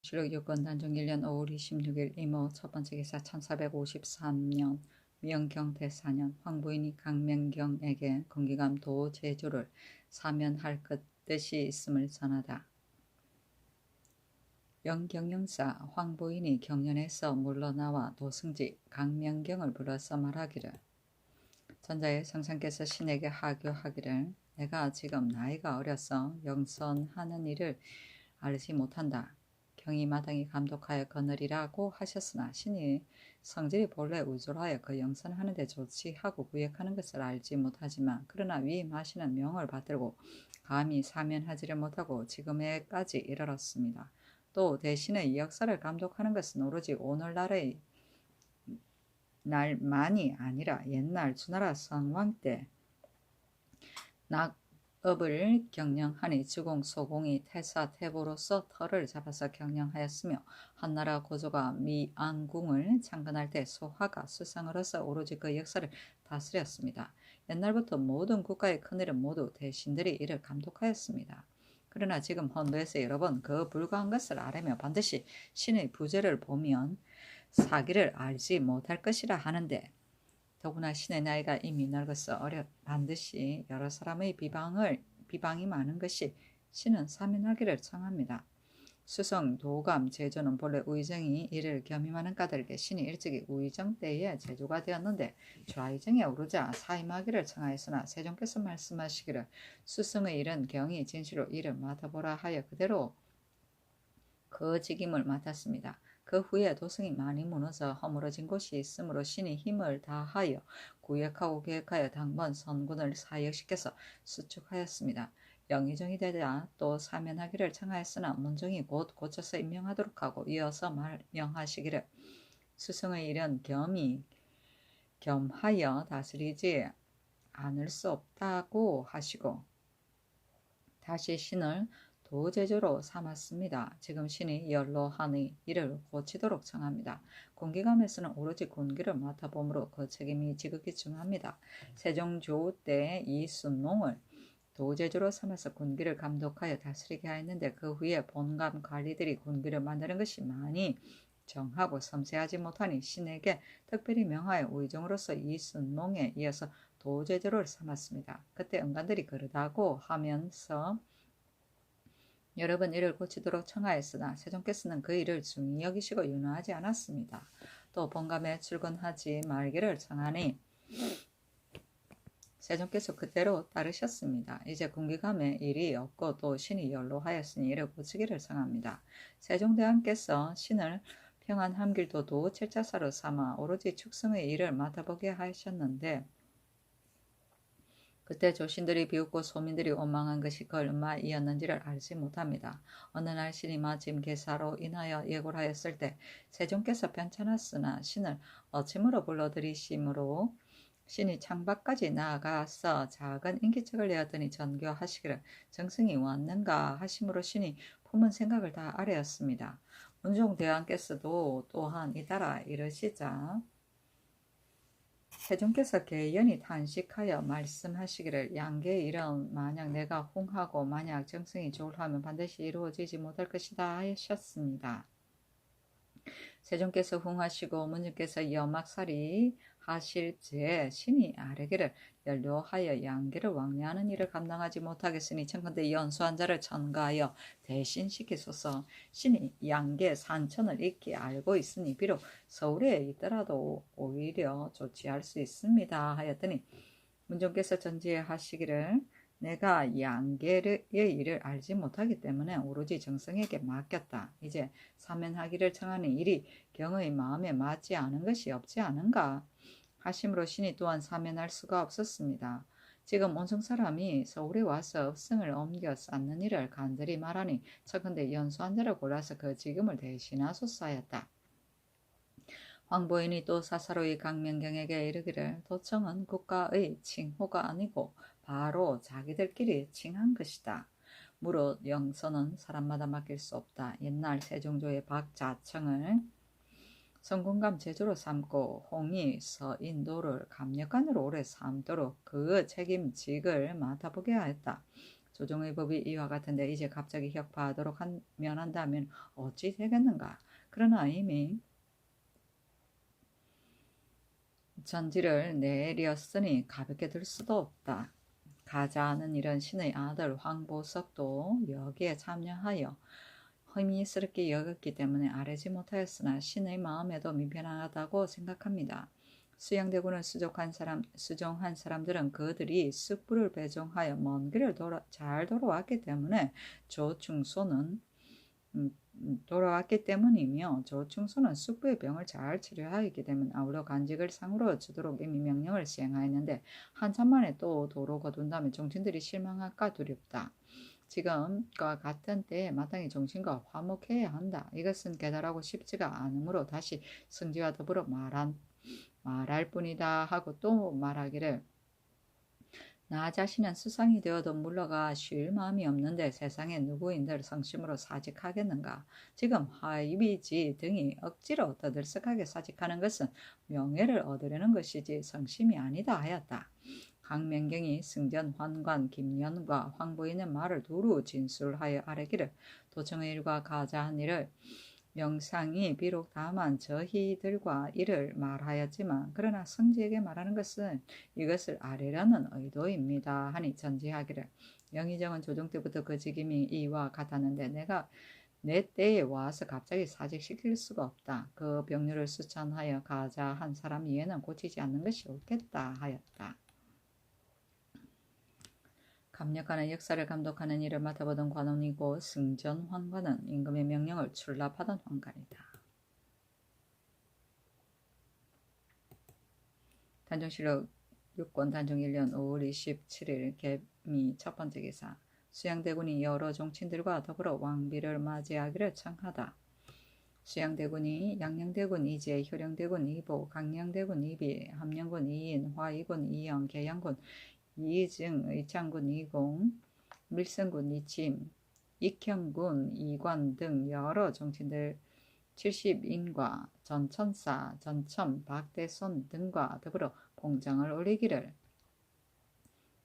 주력 유권 단종 1년 5월 26일 이모 첫 번째 기사 1453년 미영경태 4년 황부인이 강명경에게 공기감 도 제조를 사면할 것 뜻이 있음을 전하다. 영경영사 황부인이 경연에서 물러나와 도승지 강명경을 불러서 말하기를 전자의 성상께서 신에게 하교하기를 내가 지금 나이가 어려서 영선하는 일을 알지 못한다. 경이 마땅히 감독하여 거느리라고 하셨으나 신이 성질이 본래 우졸하여 그 영선하는 데 좋지 하고 구역하는 것을 알지 못하지만 그러나 위임하시는 명을 받들고 감히 사면하지를 못하고 지금에까지 이르렀습니다. 또 대신에 이 역사를 감독하는 것은 오로지 오늘날의 날만이 아니라 옛날 주나라 선왕 때 낙업을 경영하니 주공 소공이 태사태보로서 터를 잡아서 경영하였으며 한나라 고조가 미안궁을 창건할 때 소화가 수상으로서 오로지 그 역사를 다스렸습니다. 옛날부터 모든 국가의 큰일은 모두 대신들이 이를 감독하였습니다. 그러나 지금 헌도에서 여러 번 그 불가한 것을 아뢰며 반드시 신의 부재를 보면 사기를 알지 못할 것이라 하는데 더구나 신의 나이가 이미 늙어서 반드시 여러 사람의 비방이 많은 것이 신은 사면하기를 청합니다. 수성, 도감, 제조는 본래 우의정이 이를 겸임하는 까닭에 신이 일찍이 우의정 때에 제조가 되었는데 좌의정에 오르자 사임하기를 청하였으나 세종께서 말씀하시기를 수성의 일은 경이 진실로 이를 맡아보라 하여 그대로 그 직임을 맡았습니다. 그 후에 도성이 많이 무너져 허물어진 곳이 있으므로 신이 힘을 다하여 구역하고 계획하여 당번 선군을 사역시켜서 수축하였습니다. 영의정이 되자 또 사면하기를 청하였으나 문정이 곧 고쳐서 임명하도록 하고 이어서 명하시기를 수성의 일은 겸하여 다스리지 않을 수 없다고 하시고 다시 신을 도제조로 삼았습니다. 지금 신이 연로하니 이를 고치도록 청합니다. 군기감에서는 오로지 군기를 맡아보므로 그 책임이 지극히 중합니다. 세종조 때 이순농을 도제조로 삼아서 군기를 감독하여 다스리게 하였는데 그 후에 본감 관리들이 군기를 만드는 것이 많이 정하고 섬세하지 못하니 신에게 특별히 명하여 우의정으로서 이순농에 이어서 도제조를 삼았습니다. 그때 응관들이 그러다고 하면서 여러 번 이를 고치도록 청하였으나 세종께서는 그 일을 중히 여기시고 윤호하지 않았습니다. 또 본감에 출근하지 말기를 청하니 세종께서 그대로 따르셨습니다. 이제 군기감에 일이 없고 또 신이 연로하였으니 이를 고치기를 청합니다. 세종대왕께서 신을 평안함길도도 칠자사로 삼아 오로지 축성의 일을 맡아보게 하셨는데 그때 조신들이 비웃고 소민들이 원망한 것이 그 얼마이었는지를 알지 못합니다. 어느 날 신이 마침 계사로 인하여 예고를 하였을 때 세종께서 편찮았으나 신을 어침으로 불러들이심으로 신이 창밖까지 나아가서 작은 인기책을 내었더니 전교하시기를 정승이 왔는가 하심으로 신이 품은 생각을 다 아뢰었습니다. 문종대왕께서도 또한 잇따라 이르시자 세종께서 개연히 탄식하여 말씀하시기를 양계의 일은 만약 내가 홍하고 만약 정승이 좋을하면 반드시 이루어지지 못할 것이다 하셨습니다. 세종께서 흥하시고 문님께서 여막살이 하실지에 신이 아뢰기를 연료하여 양계를 왕래하는 일을 감당하지 못하겠으니 청컨대 연수한 자를 천가하여 대신시키소서. 신이 양계 산천을 익히 알고 있으니 비록 서울에 있더라도 오히려 조치할 수 있습니다 하였더니 문종께서 전지하시기를 내가 양계의 일을 알지 못하기 때문에 오로지 정성에게 맡겼다. 이제 사면하기를 청하니 일이 경의 마음에 맞지 않은 것이 없지 않은가 하심으로 신이 또한 사면할 수가 없었습니다. 지금 온성 사람이 서울에 와서 읍승을 옮겨 쌓는 일을 간절히 말하니 청컨대 연수한 자를 골라서 그 직임을 대신하소서 하였다. 황보인이 또 사사로이 강명경에게 이르기를 도청은 국가의 칭호가 아니고 바로 자기들끼리 칭한 것이다. 무릇 영선은 사람마다 맡길 수 없다. 옛날 세종조의 박자청을 성군감 제조로 삼고 홍이 서인도를 감력관으로 오래 삼도록 그 책임직을 맡아보게 하였다. 조정의 법이 이와 같은데 이제 갑자기 격파하도록 한다면 어찌 되겠는가. 그러나 이미 전지를 내렸으니 가볍게 들 수도 없다. 가자하는 일은 신의 아들 황보석도 여기에 참여하여 허미스럽게 여겼기 때문에 아뢰지 못하였으나 신의 마음에도 미편하다고 생각합니다. 수양대군을 수종한 사람들은 그들이 쓱부를 배종하여 먼 길을 잘 돌아왔기 때문에 조충소는 돌아왔기 때문이며 조충소는 숙부의 병을 잘 치료하였기 때문에 아울러 간직을 상으로 주도록 이미 명령을 시행하였는데 한참 만에 또 도로 거둔다면 종친들이 실망할까 두렵다. 지금과 같은 때에 마땅히 정신과 화목해야 한다. 이것은 깨달하고 싶지가 않으므로 다시 승지와 더불어 말할 뿐이다 하고 또 말하기를 나 자신은 수상이 되어도 물러가 쉴 마음이 없는데 세상에 누구인들 성심으로 사직하겠는가. 지금 하이비지 등이 억지로 떠들썩하게 사직하는 것은 명예를 얻으려는 것이지 성심이 아니다 하였다. 강명경이 승전, 환관, 김연과 황보인의 말을 두루 진술하여 아뢰기를 도청의 일과 가자한 일을 명상이 비록 다만 저희들과 이를 말하였지만 그러나 성지에게 말하는 것은 이것을 아뢰려는 의도입니다 하니 전지하기를 영의정은 조정 때부터 그 직임이 이와 같았는데 내가 내 때에 와서 갑자기 사직시킬 수가 없다. 그 병류를 수천하여 가자한 사람 이에는 고치지 않는 것이 옳겠다 하였다. 감력하는 역사를 감독하는 일을 맡아보던 관원이고 승전 환관은 임금의 명령을 출납하던 환관이다. 단종실록 6권 단종 1년 5월 27일 개미 첫 번째 기사 수양대군이 여러 종친들과 더불어 왕비를 맞이하기를 청하다. 수양대군이 양녕대군 이재, 효령대군 이보, 강녕대군 이비, 함령군 이인, 화이군 이영, 계양군 이증, 의창군 이공, 밀성군 이침, 익형군 이관 등 여러 정치인들 70인과 전천사, 전첨, 박대손 등과 더불어 봉장을 올리기를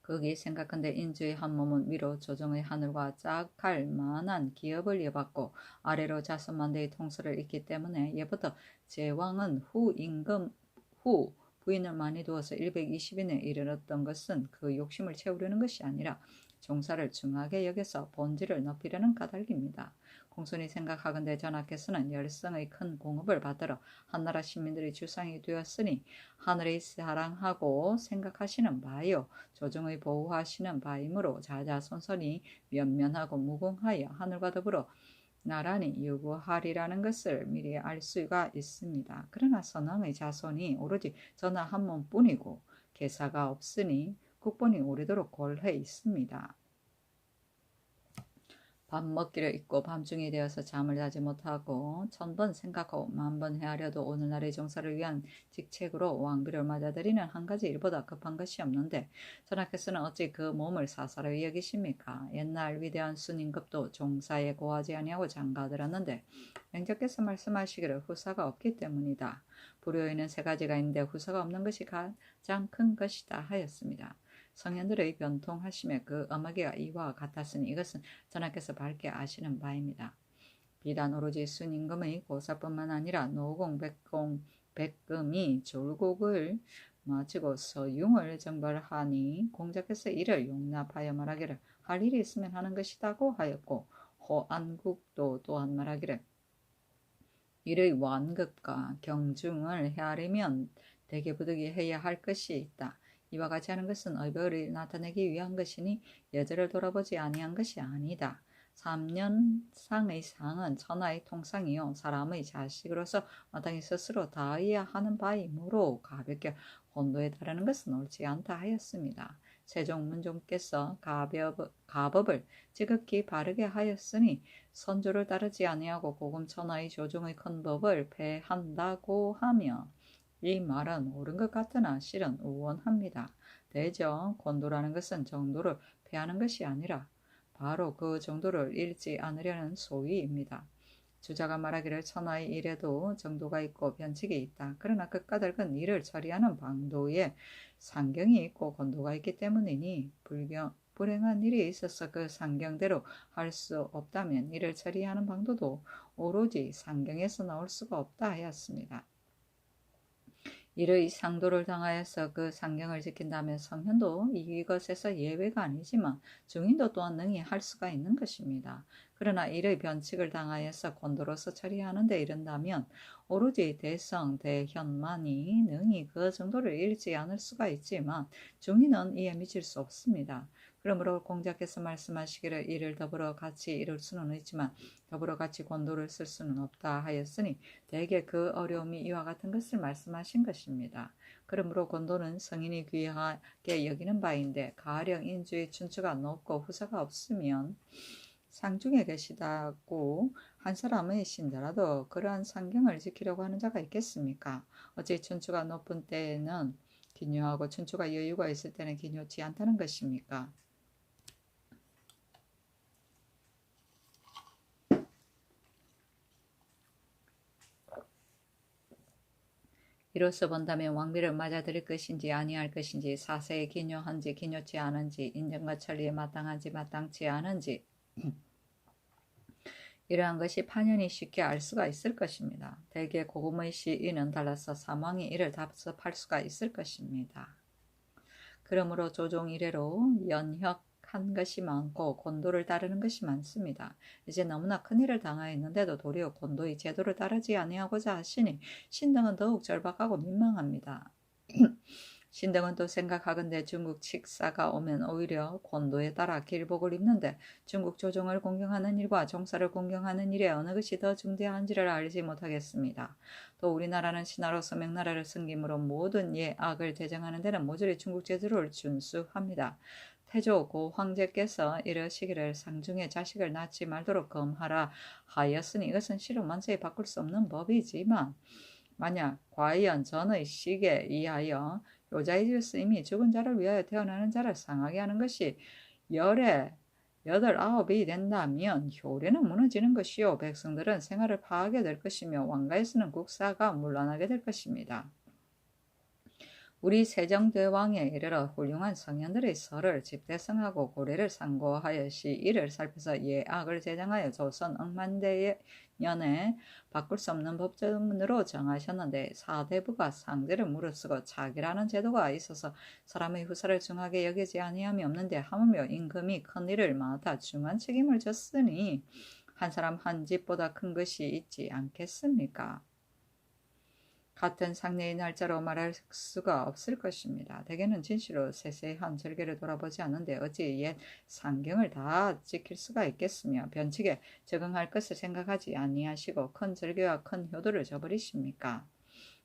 거기 생각한데 인주의 한 몸은 위로 조정의 하늘과 짝할 만한 기업을 이어받고 아래로 자손만대의 통솔을 잇기 때문에 예부터 제왕은 후 부인을 많이 두어서 120인에 이르렀던 것은 그 욕심을 채우려는 것이 아니라 종사를 중하게 여겨서 본질을 높이려는 까닭입니다. 공손히 생각하건대 전하께서는 열성의 큰 공업을 받들어 한나라 시민들의 주상이 되었으니 하늘의 사랑하고 생각하시는 바요 조정의 보호하시는 바이므로 자자손손이 면면하고 무궁하여 하늘과 더불어 나란히 유구하리라는 것을 미리 알 수가 있습니다. 그러나 선왕의 자손이 오로지 전하 한 몸뿐이고 계사가 없으니 국본이 오래도록 골해 있습니다. 밥 먹기를 잊고 밤중이 되어서 잠을 자지 못하고 1000번 생각하고 10,000번 헤아려도 오늘날의 종사를 위한 직책으로 왕비를 맞아들이는 한 가지 일보다 급한 것이 없는데 전하께서는 어찌 그 몸을 사사로이 여기십니까? 옛날 위대한 순임급도 종사에 고하지 아니하고 장가들었는데 영저께서 말씀하시기를 후사가 없기 때문이다. 불효에는 3가지가 있는데 후사가 없는 것이 가장 큰 것이다 하였습니다. 성현들의 변통하심에 그 엄하기가 이와 같았으니 이것은 전하께서 밝게 아시는 바입니다. 비단 오로지 순임금의 고사뿐만 아니라 노공, 백금이 졸곡을 마치고 서융을 정벌하니 공자께서 이를 용납하여 말하기를 할 일이 있으면 하는 것이다고 하였고 호안국도 또한 말하기를 이의 완급과 경중을 헤아리면 대개부득이 해야 할 것이 있다. 이와 같이 하는 것은 의벌을 나타내기 위한 것이니 예절을 돌아보지 아니한 것이 아니다. 3년상의 상은 천하의 통상이요 사람의 자식으로서 마땅히 스스로 다해야 하는 바이므로 가볍게 혼도에 따르는 것은 옳지 않다 하였습니다. 세종문종께서 가법을 지극히 바르게 하였으니 선조를 따르지 아니하고 고금 천하의 조정의 큰 법을 폐한다고 하며 이 말은 옳은 것 같으나 실은 우원합니다. 대저 권도라는 것은 정도를 폐하는 것이 아니라 바로 그 정도를 잃지 않으려는 소위입니다. 주자가 말하기를 천하의 일에도 정도가 있고 변칙이 있다. 그러나 그 까닭은 일을 처리하는 방도에 상경이 있고 권도가 있기 때문이니 불행한 일이 있어서 그 상경대로 할 수 없다면 이를 처리하는 방도도 오로지 상경에서 나올 수가 없다 하였습니다. 이의 상도를 당하여서 그 상경을 지킨다면 성현도 이것에서 예외가 아니지만 중인도 또한 능히 할 수가 있는 것입니다. 그러나 이의 변칙을 당하여서 권도로서 처리하는 데 이른다면 오로지 대성, 대현만이 능히 그 정도를 이르지 않을 수가 있지만 중인은 이에 미칠 수 없습니다. 그러므로 공자께서 말씀하시기를 이를 더불어 같이 이룰 수는 있지만 더불어 같이 권도를 쓸 수는 없다 하였으니 대개 그 어려움이 이와 같은 것을 말씀하신 것입니다. 그러므로 권도는 성인이 귀하게 여기는 바인데 가령 인주의 춘추가 높고 후사가 없으면 상중에 계시다고 한 사람의 신자라도 그러한 상경을 지키려고 하는 자가 있겠습니까? 어찌 춘추가 높은 때에는 기묘하고 춘추가 여유가 있을 때는 기묘치 않다는 것입니까? 이로써 본다면 왕비를 맞아들일 것인지 아니할 것인지 사세에 기묘한지 기묘치 않은지 인정과 천리에 마땅한지 마땅치 않은지 이러한 것이 판연히 쉽게 알 수가 있을 것입니다. 대개 고금의 시인은 달라서 사망이 이를 답습할 수가 있을 것입니다. 그러므로 조종 이래로 연혁한 것이 많고 권도를 따르는 것이 많습니다. 이제 너무나 큰일을 당하였는데도 도리어 권도의 제도를 따르지 아니하고자 하시니 신등은 더욱 절박하고 민망합니다. 신등은 또 생각하건대 중국 칙사가 오면 오히려 권도에 따라 길복을 입는데 중국 조정을 공경하는 일과 종사를 공경하는 일에 어느 것이 더 중대한지를 알지 못하겠습니다. 또 우리나라는 신하로서 명나라를 섬김으로 모든 예악을 대정하는 데는 모조리 중국 제도를 준수합니다. 태조 고 황제께서 이러시기를 상중에 자식을 낳지 말도록 검하라 하였으니 이것은 실은 만세히 바꿀 수 없는 법이지만 만약 과연 전의 시기에 의하여 요자이지우스 이미 죽은 자를 위하여 태어나는 자를 상하게 하는 것이 열에 여덟 아홉이 된다면 효례는 무너지는 것이요 백성들은 생활을 파하게 될 것이며 왕가에서는 국사가 문란하게 될 것입니다. 우리 세종대왕에 이르러 훌륭한 성현들의 설을 집대성하고 고래를 상고하여시 이를 살펴서 예악을 제정하여 조선 억만대 년에 바꿀 수 없는 법전으로 정하셨는데 사대부가 상대를 무릅쓰고 차기라는 제도가 있어서 사람의 후사를 중하게 여기지 아니함이 없는데 하물며 임금이 큰일을 맡아 중한 책임을 졌으니 한 사람 한 집보다 큰 것이 있지 않겠습니까? 같은 상례의 날짜로 말할 수가 없을 것입니다. 대개는 진실로 세세한 절개를 돌아보지 않는데 어찌 옛 상경을 다 지킬 수가 있겠으며 변칙에 적응할 것을 생각하지 아니하시고 큰 절개와 큰 효도를 저버리십니까?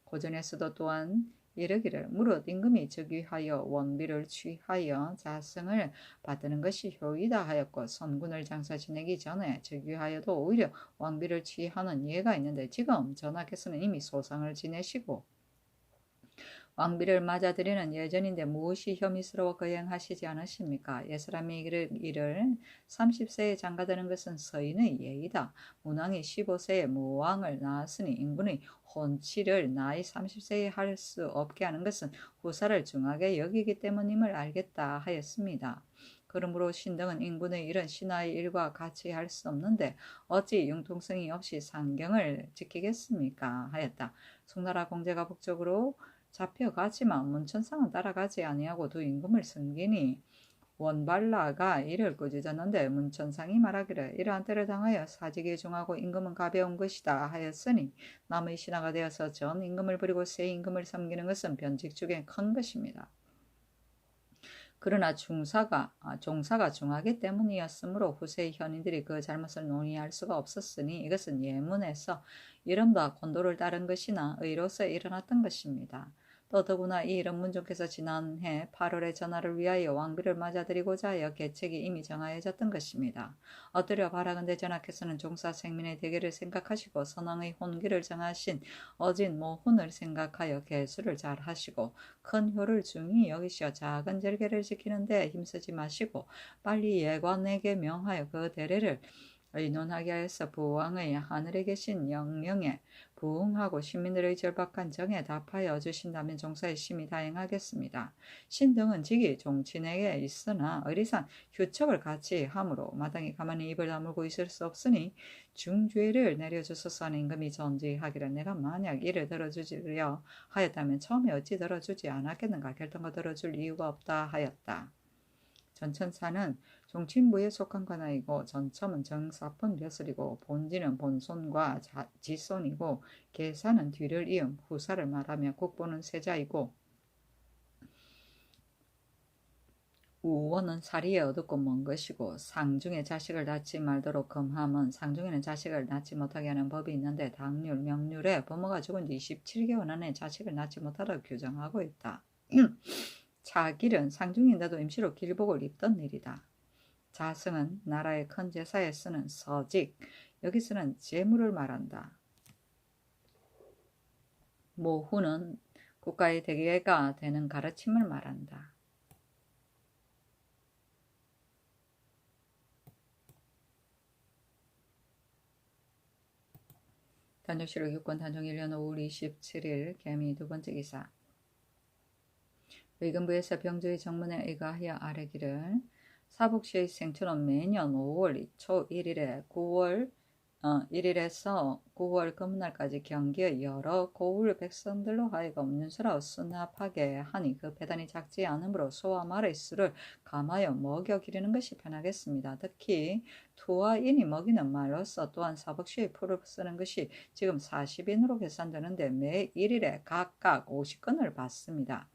고전에서도 또한 이르기를 무릇 임금이 즉위하여 원비를 취하여 자승을 받드는 것이 효이다 하였고 선군을 장사 지내기 전에 즉위하여도 오히려 왕비를 취하는 예가 있는데 지금 전하께서는 이미 소상을 지내시고 왕비를 맞아들이는 예전인데 무엇이 혐의스러워 거행하시지 않으십니까? 옛사람이 이를 30세에 장가드는 것은 서인의 예이다. 문왕이 15세에 무왕을 낳았으니 인군의 혼치를 나이 30세에 할 수 없게 하는 것은 후사를 중하게 여기기 때문임을 알겠다 하였습니다. 그러므로 신등은 인군의 일은 신하의 일과 같이 할 수 없는데 어찌 융통성이 없이 상경을 지키겠습니까? 하였다. 송나라 공제가 북쪽으로 잡혀가지만 문천상은 따라가지 아니하고 두 임금을 섬기니 원발라가 이를 꾸짖었는데 문천상이 말하기를 이러한 때를 당하여 사직에 중하고 임금은 가벼운 것이다 하였으니 남의 신하가 되어서 전 임금을 버리고 새 임금을 섬기는 것은 변칙 중에 큰 것입니다. 그러나 종사가 중하기 때문이었으므로 후세의 현인들이 그 잘못을 논의할 수가 없었으니 이것은 예문에서 이른바 권도를 따른 것이나 의로서 일어났던 것입니다. 또 더구나 이 이런 문종께서 지난해 8월에 전하를 위하여 왕비를 맞아들이고자 하여 계책이 이미 정하여졌던 것입니다. 엎드려 바라건대 전하께서는 종사 생민의 대계를 생각하시고 선왕의 혼기를 정하신 어진 모훈을 생각하여 계수를 잘 하시고 큰 효를 중히 여기시어 작은 절개를 지키는 데 힘쓰지 마시고 빨리 예관에게 명하여 그 대례를 의논하게 하여서 부왕의 하늘에 계신 영령에 부응하고 시민들의 절박한 정에 답하여 주신다면 종사의 심히 다행하겠습니다. 신등은 직이 종친에게 있으나 의리상 휴척을 같이 하므로 마땅히 가만히 입을 다물고 있을 수 없으니 중죄를 내려주소서 하는 임금이 전지하기를 내가 만약 이를 들어주려 하였다면 처음에 어찌 들어주지 않았겠는가. 결단과 들어줄 이유가 없다 하였다. 전천사는 종친부에 속한 관아이고 전첨은 정사폰 벼슬이고 본지는 본손과 지손이고 계사는 뒤를 이음 후사를 말하며 국보는 세자이고 우원은 사리에 어둡고 먼 것이고 상중에 자식을 낳지 말도록 금함은 상중에는 자식을 낳지 못하게 하는 법이 있는데 당률, 명률에 부모가 죽은 지 27개월 안에 자식을 낳지 못하도록 규정하고 있다. 차길은 상중인데도 임시로 길복을 입던 일이다. 자승은 나라의 큰 제사에 쓰는 서직, 여기서는 재물을 말한다. 모후는 국가의 대개가 되는 가르침을 말한다. 단조실록 6권 단종 1년 5월 27일 개미 두 번째 기사. 의금부에서 병조의 정문에 의거하여 아뢰기를 사복시의 생초는 매년 5월 초 1일에 1일에서 9월 금날까지 경기의 여러 고을 백성들로 하여금 음료수라 수납하게 하니 그 배단이 작지 않으므로 소와 말의 수를 감하여 먹여 기르는 것이 편하겠습니다. 특히 투와 인이 먹이는 말로서 또한 사복시의 풀을 쓰는 것이 지금 40인으로 계산되는데 매 1일에 각각 50건을 받습니다.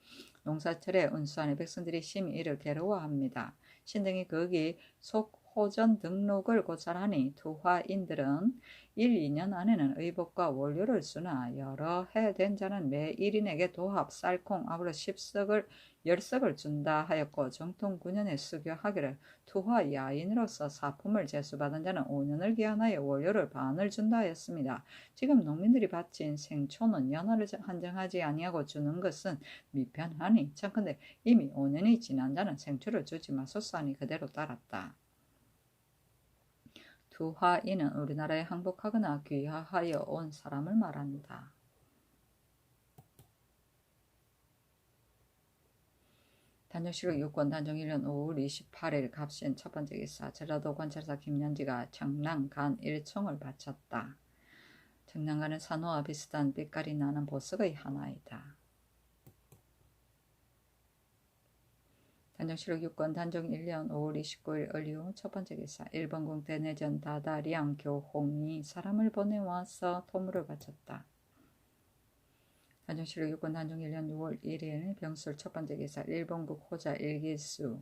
농사철에 운수하는 백성들이 심히 이를 괴로워합니다. 신등이 거기 속호전 등록을 고찰하니 투화인들은 1, 2년 안에는 의복과 원료를 쓰나 여러 해 된 자는 매 1인에게 도합, 쌀콩, 아울러 10석을 10석을 준다 하였고 정통 9년에 수교하기를 투화 야인으로서 사품을 제수받은 자는 5년을 기한하여 원료를 반을 준다 하였습니다. 지금 농민들이 바친 생초는 연화를 한정하지 아니하고 주는 것은 미편하니 청컨대 이미 5년이 지난 자는 생초를 주지 마소서 하니 그대로 따랐다. 투화인은 우리나라에 항복하거나 귀화하여 온 사람을 말한다. 단종실록 6권 단종 1년 5월 28일 갑신 첫 번째 기사. 전라도 관찰사 김연지가 청랑간 1총을 바쳤다. 청랑간은 산호와 비슷한 빛깔이 나는 보석의 하나이다. 단종실록 6권 단종 1년 5월 29일 을류 첫 번째 기사. 일본군 대내전 다다량 교홍이 사람을 보내와서 토물을 바쳤다. 단종실록 6권 단종 1년 6월 1일 병술 첫 번째 기사. 일본국 호자 일기수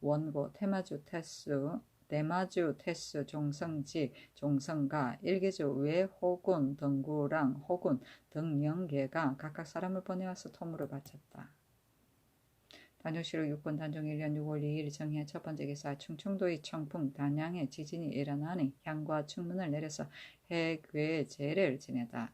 원고 테마주 태수 종성지 종성가 일기주 외호군 등구랑 호군 등영계가 각각 사람을 보내와서 토물을 바쳤다. 단종실록 6권 단종 1년 6월 2일 정해 첫 번째 기사. 충청도의 청풍 단양에 지진이 일어나니 향과 충문을 내려서 해괴제를 지내다.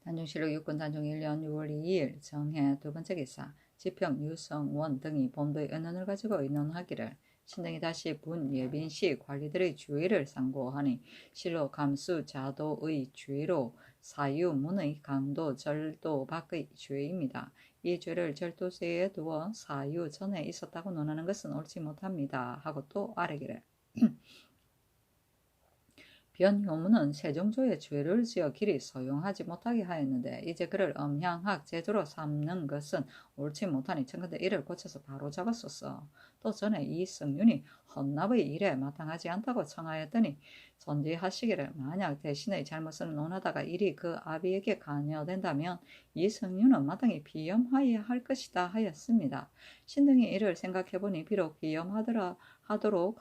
단종실록 6권 단종 1년 6월 2일 정해 두 번째 기사. 지평, 유성원 등이 본도의 은원을 가지고 의논하기를 신등이 다시 분예빈시 관리들의 주의를 상고하니 실로 감수 자도의 주의로 사유문의 강도 절도 밖의 죄입니다. 이 죄를 절도죄에 두어 사유 전에 있었다고 논하는 것은 옳지 못합니다. 하고 또 아뢰기를 변효문은 세종조의 죄를 지어 길이 소용하지 못하게 하였는데 이제 그를 엄향학 제도로 삼는 것은 옳지 못하니 청컨대 이를 고쳐서 바로 잡았었어. 또 전에 이성윤이 헌납의 일에 마땅하지 않다고 청하였더니 전지하시기를 만약 대신의 잘못을 논하다가 일이 그 아비에게 관여된다면 이성윤은 마땅히 비염하여야 할 것이다 하였습니다. 신등이 이를 생각해보니 비록 비염하도록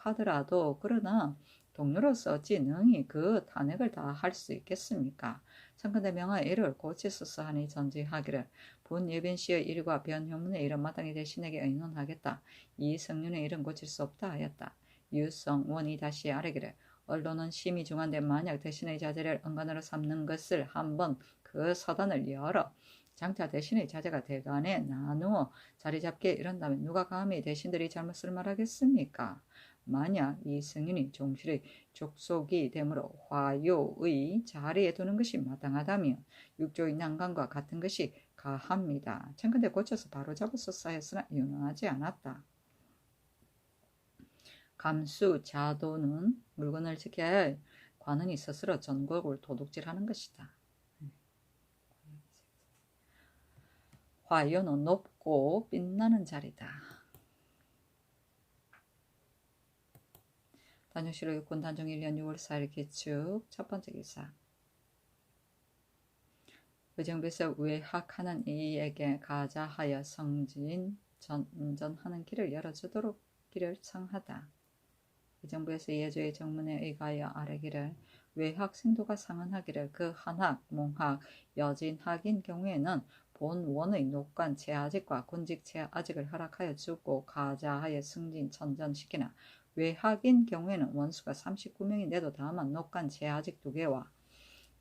하더라도 그러나 동료로서 어찌 능히 그 탄핵을 다 할 수 있겠습니까? 청컨대 명하 이를 고치소서 하니 전지하기를 분예빈씨의 일과 변효문의 일은 마땅히 대신에게 의논하겠다. 이성윤의 일은 고칠 수 없다 하였다. 유성원이 다시 아뢰기를 언론은 심히 중한데 만약 대신의 자제를 은관으로 삼는 것을 한번 그 서단을 열어 장차 대신의 자제가 대간에 나누어 자리 잡게 이른다면 누가 감히 대신들이 잘못을 말하겠습니까? 만약 이 승인이 종실의 족속이 되므로 화요의 자리에 두는 것이 마땅하다면 육조의 난관과 같은 것이 가합니다. 천근대 고쳐서 바로잡았었어 했으나 유능하지 않았다. 감수 자도는 물건을 지켜야 할 관은이 스스로 전곡을 도둑질하는 것이다. 화요는 높고 빛나는 자리다. 단정시로 육군 단정 1년 6월 4일 기축 첫 번째 기사. 의정부에서 외학하는 이에게 가자하여 성진 전하는 길을 열어주도록 길을 청하다. 의정부에서 예조의 정문에 의가하여 아뢰기를 외학 생도가 상언하기를 그 한학, 몽학, 여진학인 경우에는 본원의 녹관 제아직과 군직 제아직을 허락하여 주고 가자하여 승진 천전시키나 외학인 경우에는 원수가 39명이 돼도 다만 녹관 제아직 2개와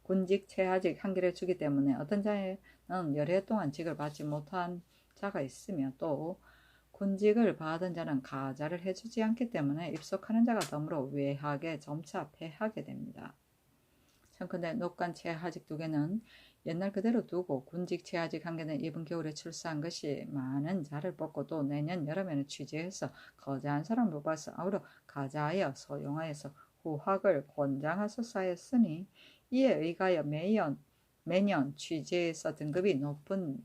군직 제아직 1개를 주기 때문에 어떤 자에는 여러 해 동안 직을 받지 못한 자가 있으며 또 군직을 받은 자는 가자를 해주지 않기 때문에 입속하는 자가 덤으로 외학에 점차 패하게 됩니다. 청컨대 녹관 제하직 2개는 옛날 그대로 두고 군직 제하직 1개는 이번 겨울에 출사한 것이 많은 자를 뽑고 또 내년 여름에는 취재해서 거자한 사람을 뽑아서 아우러 가자하여 소용하여서 후학을 권장하소서 하였으니 이에 의하여 매년 취재해서 등급이 높은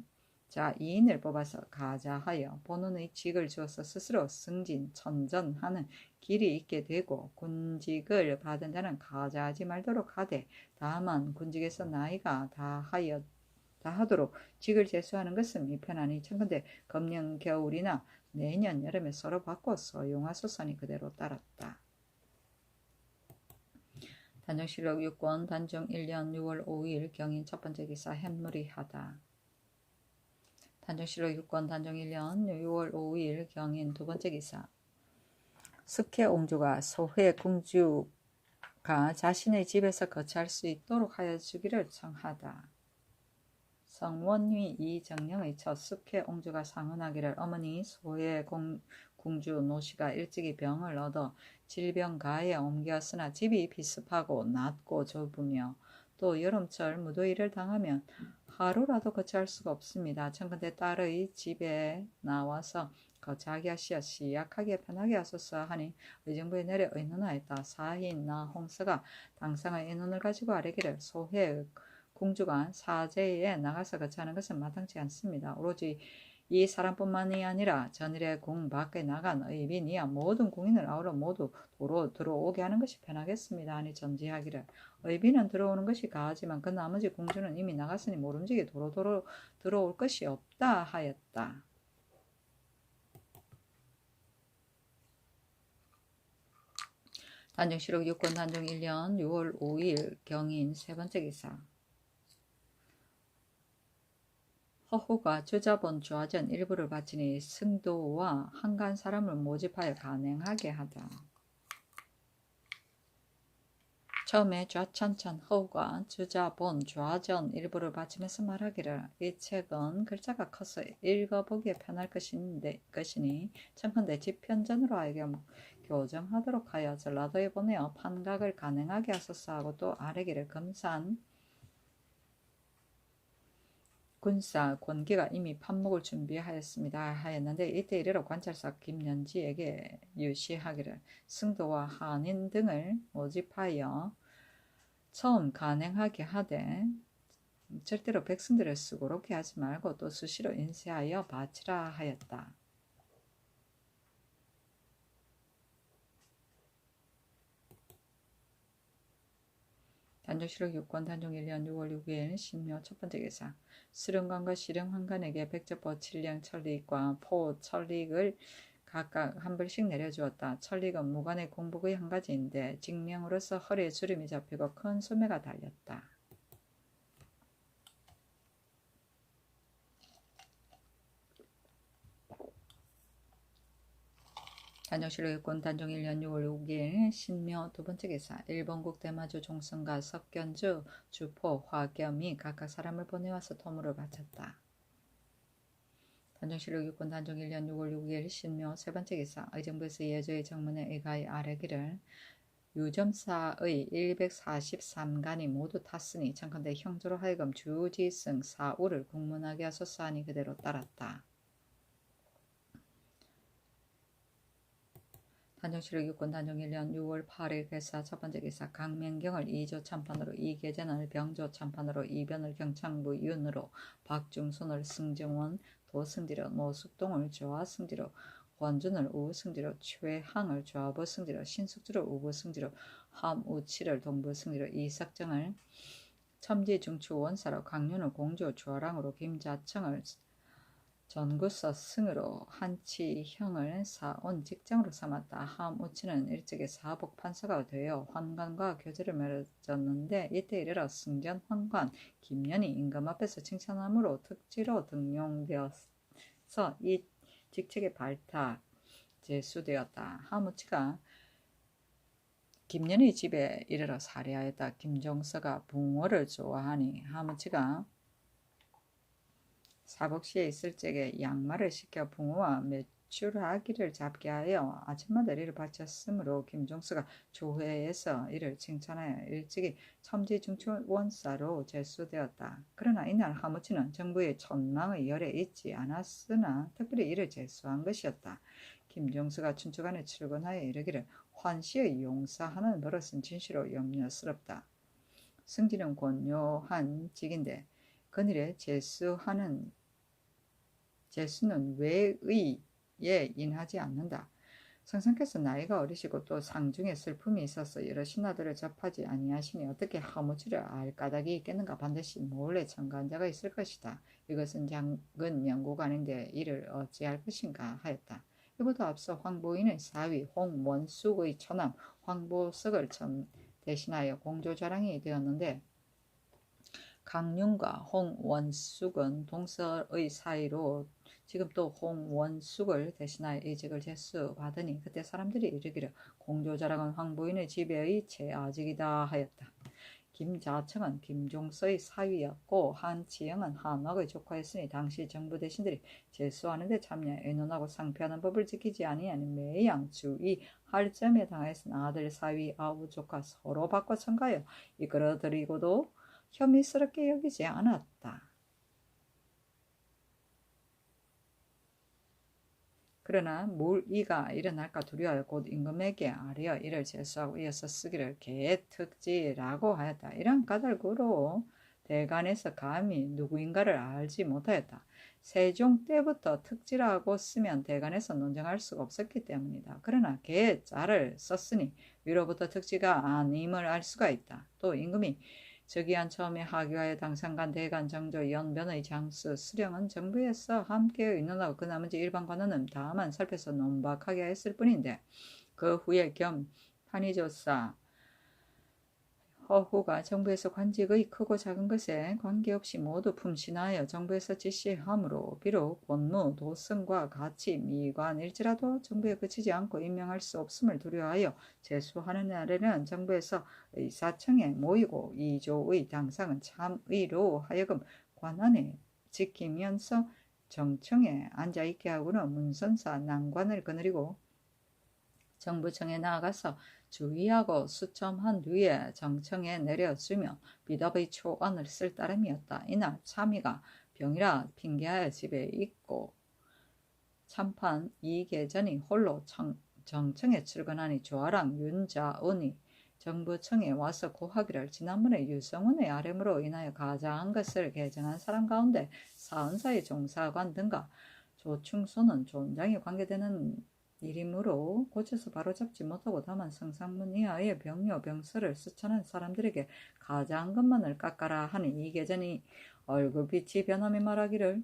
자 2인을 뽑아서 가자하여 본원의 직을 주어서 스스로 승진, 천전하는 길이 있게 되고 군직을 받은 자는 가자하지 말도록 하되 다만 군직에서 나이가 다하도록 직을 제수하는 것은 미편하니 청컨대 금년 겨울이나 내년 여름에 서로 바꿔 소용하소서니 그대로 따랐다. 단정실록 6권 단정 1년 6월 5일 경인 첫 번째 기사 햄무리하다. 단정실록 6권 단정 1년 6월 5일 경인 두 번째 기사. 숙혜옹주가 소혜공주가 자신의 집에서 거처할 수 있도록 하여 주기를 청하다. 성원위 이정령의 첫 숙혜옹주가 상언하기를 어머니 소혜공주 노씨가 일찍이 병을 얻어 질병가에 옮겼으나 집이 비습하고 낮고 좁으며 또 여름철 무더위를 당하면 하루라도 거처할 수가 없습니다. 청컨대 딸의 집에 나와서 거처하게 하시어 시약하게 편하게 하소서 하니 의정부에 내려 의논하였다. 사인 나홍서가 당상의 의논을 가지고 아뢰기를 소혜 공주가 사제에 나가서 거처하는 것은 마땅치 않습니다. 오로지 이 사람뿐만이 아니라 전일의 궁 밖에 나간 의빈이야 모든 궁인을 아우러 모두 도로 들어오게 하는 것이 편하겠습니다. 하니 전지하기를 의빈은 들어오는 것이 가하지만 그 나머지 공주는 이미 나갔으니 모름지기 도로 들어올 것이 없다 하였다. 단정실록 6권 단정 1년 6월 5일 경인 세 번째 기사. 허호가 주자본 좌전 일부를 바치니 승도와 한간 사람을 모집하여 간행하게 하다. 처음에 좌천천 허우가 주자본 좌전 일부를 바치면서 말하기를 이 책은 글자가 커서 읽어보기에 편할 것이니 청컨대 집현전으로 하여금 교정하도록 하여 전라도에 보내어 판각을 간행하게 하소서 하고 또 아뢰기를 금산 군사 권기가 이미 판목을 준비하였습니다 하였는데 이때 이르러 관찰사 김연지에게 유시하기를 승도와 한인 등을 모집하여 처음 간행하게 하되 절대로 백성들을 수고롭게 하지 말고 또 수시로 인쇄하여 바치라 하였다. 단정실록 6권 단정 1년 6월 6일 신묘 첫 번째 기사. 수령관과 시령한관에게 백제포 칠령 천릭과 포 천릭을 각각 한 벌씩 내려주었다. 천릭은 무관의 공복의 한 가지인데 직명으로서 허리에 주름이 잡히고 큰 소매가 달렸다. 단정실록 6권 단정 1년 6월 6일 신묘 두 번째 기사. 일본국 대마주 종성과 석견주 주포 화겸이 각각 사람을 보내와서 토물을 바쳤다. 단종실록 6권 단종 1년 6월 6일 신묘 세 번째 기사 의정부에서 예조의 정문에 의가히 아래기를 유점사의 143간이 모두 탔으니 청컨대 형조로 하여금 주지승 사우를 국문하게 하소서하니 그대로 따랐다. 단종실록 6권 단종 1년 6월 8일 개사 첫 번째 기사 강명경을 2조 참판으로 이계전을 병조 참판으로 이변을 경창부 윤으로 박중손을 승정원 도승지로 노숙동을 조하승지로 권준을 우승지로 최항을 조하부 승지로 신숙주를 우부승지로 함우치를 동부승지로 이삭정을 첨지중추 원사로 강윤을 공조 조랑으로 김자청을 전구서 승으로 한치형을 사온 직장으로 삼았다. 함우치는 일찍이 사복 판사가 되어 환관과 교제를 맺었는데 이때 이르러 승전 환관 김연이 임금 앞에서 칭찬함으로 특지로 등용되어서 이 직책에 발탁 제수되었다. 함우치가 김연희 집에 이르러 살해하였다. 김종서가 붕어를 좋아하니 함우치가 사복시에 있을 적에 양말을 시켜 붕어와 매출하기를 잡게 하여 아침마다 이를 바쳤으므로 김종서가 조회에서 이를 칭찬하여 일찍이 첨지중추원사로 제수되었다. 그러나 이날 함우치는 정부의 천망의 열에 있지 않았으나 특별히 이를 제수한 것이었다. 김종서가 춘추관에 출근하여 이르기를 환시의 용사하는 버릇은 진시로 염려스럽다. 승진은 권요한 직인데 그늘에 제수는 외의에 인하지 않는다. 성상께서 나이가 어리시고 또 상중에 슬픔이 있어서 여러 신하들을 접하지 아니하시니 어떻게 함우치를 알 까닭이 있겠는가. 반드시 몰래 청구한 자가 있을 것이다. 이것은 작은 영구가 아닌데 이를 어찌할 것인가 하였다. 이보다 앞서 황보인의 사위 홍원숙의 처남 황보석을 대신하여 공조자랑이 되었는데 강윤과 홍원숙은 동서의 사이로 지금 또 홍원숙을 대신하여 이직을 제수받으니 그때 사람들이 이르기를 공조자랑은 황보인의 지배의 최아직이다 하였다. 김자청은 김종서의 사위였고 한치영은 한옥의 조카였으니 당시 정부 대신들이 제수하는 데 참여 의논하고 상표하는 법을 지키지 아니하니 매양 주의할 점에 당하였으나 아들 사위 아우 조카 서로 바꿔 청가하여 이끌어들이고도 혐의스럽게 여기지 않았다. 그러나 물이가 일어날까 두려워하여 곧 임금에게 아뢰어 이를 제수하고 이어서 쓰기를 개특지라고 하였다. 이런 까닭으로 대간에서 감히 누구인가를 알지 못하였다. 세종 때부터 특지라고 쓰면 대간에서 논쟁할 수가 없었기 때문이다. 그러나 개자를 썼으니 위로부터 특지가 아님을 알 수가 있다. 또 임금이 즉위한 처음에 하교하여 당상간 대간 정조 연변의 장수 수령은 정부에서 함께 의논하고 그 나머지 일반 관원은 다만 살펴서 논박하게 했을 뿐인데 그 후에 겸 판의조사 허후가 정부에서 관직의 크고 작은 것에 관계없이 모두 품신하여 정부에서 지시하므로 비록 본무 도승과 같이 미관일지라도 정부에 그치지 않고 임명할 수 없음을 두려워하여 제수하는 날에는 정부에서 의사청에 모이고 이조의 당상은 참의로 하여금 관안에 지키면서 정청에 앉아있게 하고는 문선사 난관을 거느리고 정부청에 나아가서 주의하고 수첨한 뒤에 정청에 내려주며 비답의 초안을 쓸 따름이었다. 이날 참의가 병이라 핑계하여 집에 있고 참판 이계전이 홀로 정청에 출근하니 조아랑 윤자운이 정부청에 와서 고하기를 지난번에 유성훈의 아뢰므로 인하여 가자한 것을 개정한 사람 가운데 사은사의 종사관 등과 조충소는 존장이 관계되는 일이므로 고쳐서 바로잡지 못하고 다만 성상문 이하의 병요 병서를 수천한 사람들에게 가자한 것만을 깎아라 하니 이계전이 얼굴빛이 변함이 말하기를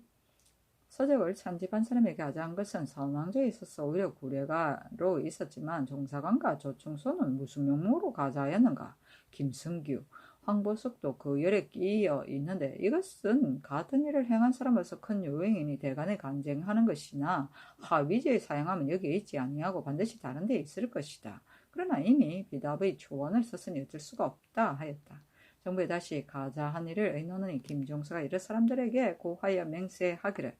서적을 찬집한 사람에게 가자한 것은 선왕조에 있어서 오히려 구례가로 있었지만 종사관과 조충소는 무슨 명목으로 가자하였는가. 김승규 황보석도 그 열에 끼어 있는데 이것은 같은 일을 행한 사람으로서 큰 요행이니 대간에 간쟁하는 것이나 하위제에 사용하면 여기에 있지 아니하고 반드시 다른 데 있을 것이다. 그러나 이미 비답의 초원을 썼으니 어쩔 수가 없다 하였다. 정부에 다시 가자한 일을 의논하니 김종서가 이런 사람들에게 고하여 맹세하기를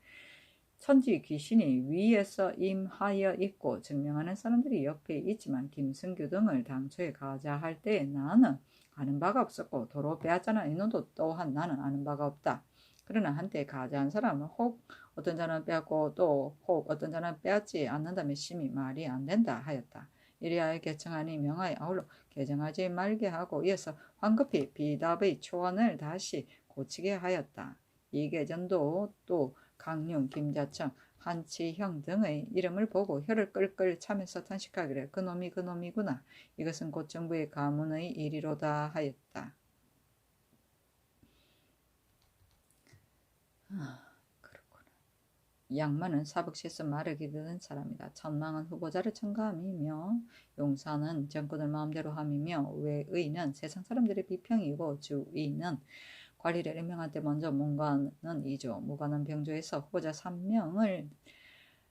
천지 귀신이 위에서 임하여 있고 증명하는 사람들이 옆에 있지만 김승규 등을 당초에 가자할 때에 나는 아는 바가 없었고 도로 빼앗자나 이놈도 또한 나는 아는 바가 없다. 그러나 한때 가자한 사람은 혹 어떤 자는 빼앗고 또 혹 어떤 자는 빼앗지 않는다면 심히 말이 안 된다 하였다. 이리하여 개청하니 명하여 아울러 개정하지 말게 하고 이어서 황급히 비답의 초안을 다시 고치게 하였다. 이계전도 또 강룡, 김자청, 한치형 등의 이름을 보고 혀를 끌끌 차면서 탄식하기를 그놈이 그놈이구나. 이것은 곧 정부의 가문의 일이로다 하였다. 그렇구나. 양만은 사북시에서 말을 기르는 사람이다. 천망은 후보자를 청감이며 용사는 정권을 마음대로 함이며 외의는 세상 사람들의 비평이고 주의는 관리를 임명할 때 먼저 문관은 2조, 무관은 병조에서 후보자 3명을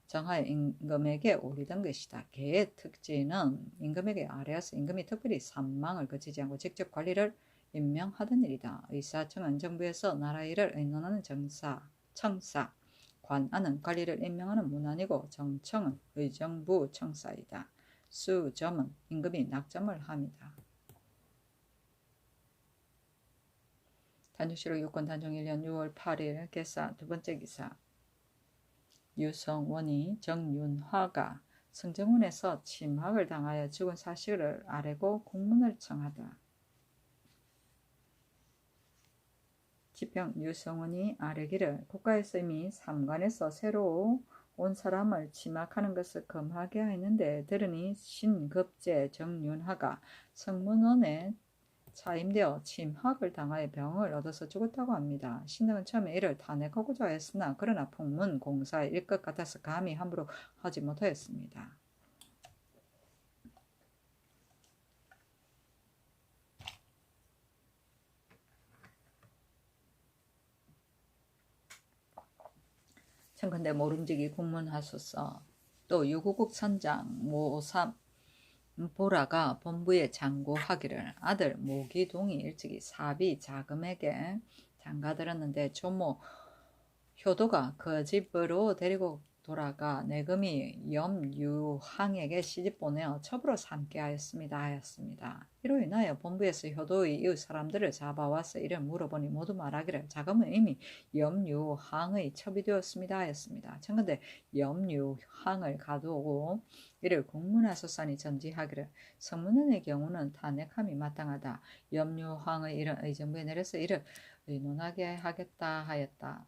정하여 임금에게 올리던 것이다. 개의 특징은 임금에게 아래에서 임금이 특별히 산망을 거치지 않고 직접 관리를 임명하던 일이다. 의사청은 정부에서 나라 일을 의논하는 청사, 관안은 관리를 임명하는 문안이고 정청은 의정부 청사이다. 수점은 임금이 낙점을 합니다. 단종실록 6권 단종 1년 6월 8일 개사 두 번째 기사. 유성원이 정윤화가 성정원에서 침학을 당하여 죽은 사실을 아뢰고 공문을 청하다. 지평 유성원이 아뢰기를 국가에서 이미 삼관에서 새로 온 사람을 침학하는 것을 금하게 하였는데 들으니 신급제 정윤화가 성문원에 차임되어 침학을 당하여 병을 얻어서 죽었다고 합니다. 신등은 처음에 이를 탄핵하고자 했으나 그러나 풍문 공사의 일 것 같아서 감히 함부로 하지 못하였습니다. 청컨대 모름지기 국문하소서. 또 유구국 선장 모삼 보라가 본부에 장고하기를 아들 모기동이 일찍이 사비 자금에게 장가들었는데 조모 효도가 그 집으로 데리고 돌아가 내금이 염유항에게 시집보내어 첩으로 삼게 하였습니다. 이로 인하여 본부에서 효도의 이웃 사람들을 잡아와서 이를 물어보니 모두 말하기를 자금은 이미 염유항의 첩이 되었습니다 하였습니다. 청컨대 염유항을 가두고 이를 국문하소서니 전지하기를 성문원의 경우는 탄핵함이 마땅하다. 염유항의 일은 의정부에 내려서 이를 의논하게 하겠다 하였다.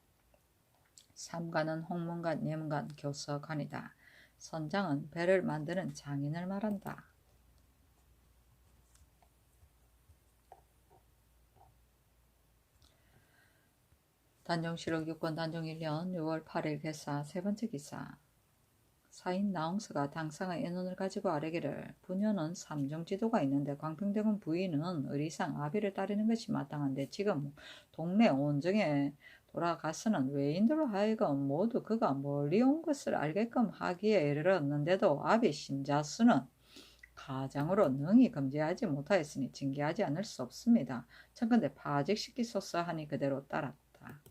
삼관은 홍문관, 예문관, 교서관이다. 선장은 배를 만드는 장인을 말한다. 단종실록 6권 단종 1년 6월 8일 개사 세 번째 기사. 사인 나홍서가 당상의 인원을 가지고 아뢰기를 부녀는 삼중지도가 있는데 광평대군 부인은 의리상 아비를 따르는 것이 마땅한데 지금 동네 온정에 돌아가서는 외인들로 하여금 모두 그가 멀리 온 것을 알게끔 하기에 이르렀는데도 아비 신자수는 가장으로 능히 금지하지 못하였으니 징계하지 않을 수 없습니다. 청컨대 파직시키소서 하니 그대로 따랐다.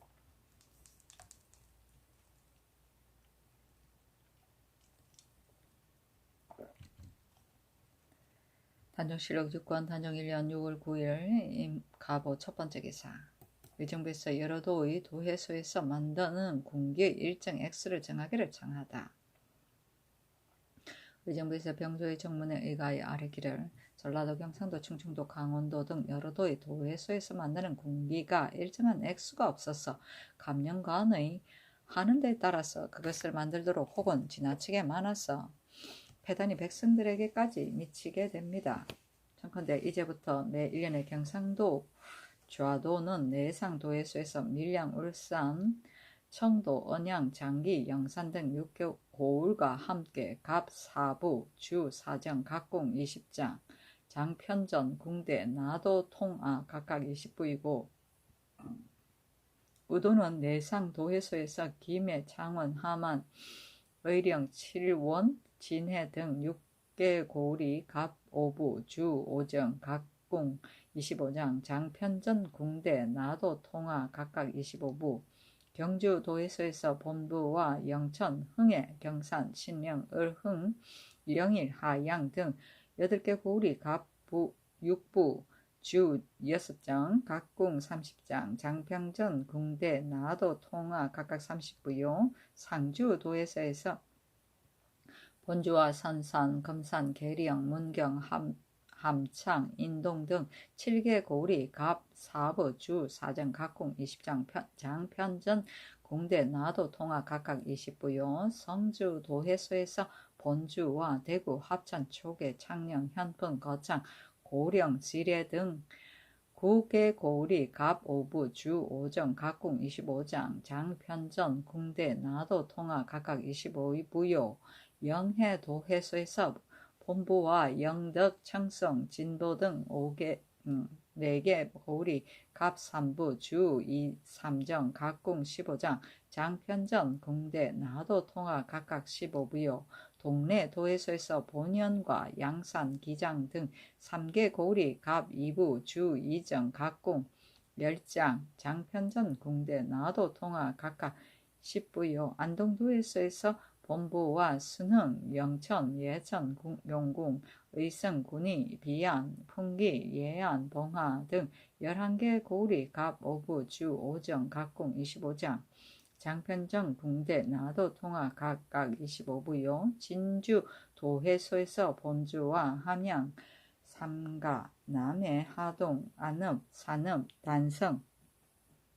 단종실록 6권 단종 1년 6월 9일 가보 첫 번째 기사. 의정부에서 여러 도의 도회소에서 만드는 군기의 일정 X를 정하기를 청하다. 의정부에서 병조의 정문에 의가하여 아뢰기를 전라도, 경상도, 충청도, 강원도 등 여러 도의 도회소에서 만드는 군기가 일정한 액수가 없어서 감령관의 하는 데에 따라서 그것을 만들도록 혹은 지나치게 많아서 폐단이 백성들에게까지 미치게 됩니다. 청컨대 이제부터 매 1년에 경상도, 좌도는 내상 도회소에서 밀양, 울산, 청도, 언양, 장기, 영산 등 6개 고을과 함께 갑, 사부, 주, 사정, 각공 20장, 장편전, 궁대, 나도, 통아 각각 20부이고 우도는 내상 도회소에서 김해, 창원, 함안, 의령, 칠원, 진해 등 6개 고을이 갑 5부, 주 5정, 각궁 25장, 장편전, 궁대, 나도, 통화 각각 25부, 경주 도에서에서 본부와 영천, 흥해, 경산, 신령, 을흥, 영일, 하양 등 8개 고을이 갑부, 육부, 주 6장, 각궁 30장, 장평전, 궁대, 나도, 통화 각각 30부요. 상주 도에서에서 본주와 선산, 금산, 계령, 문경, 함창, 인동 등 7개 고을이 갑, 사부, 주, 사정, 각궁 20장, 장편전, 공대, 나도, 통화 각각 20부요. 성주 도해소에서 본주와 대구, 합천, 초계, 창녕, 현풍, 거창, 고령, 지뢰 등 9개 고을이 갑, 오부, 주, 오정, 각궁 25장, 장편전, 궁대, 나도, 통화 각각 25부요. 영해 도해소에서 본부와 영덕, 청성, 진도 등 4개 고을이 갑 3부, 주 2, 삼정, 각궁 15장, 장편전, 궁대, 나도, 통화 각각 15부요. 동래 도해소에서 본현과 양산, 기장 등 3개 고을이 갑 2부, 주 2정, 각궁 10장, 장편전, 궁대, 나도, 통화 각각 10부요. 안동도에서 본부와 순흥, 영천, 예천, 용궁, 의성, 군위, 비안, 풍기, 예안, 봉화 등 11개 고을이 갑 5부, 주 5정, 각궁 25장, 장편전, 궁대, 나도, 통화 각각 25부요. 진주 도해소에서 본주와 함양, 삼가, 남해, 하동, 안읍, 산읍, 단성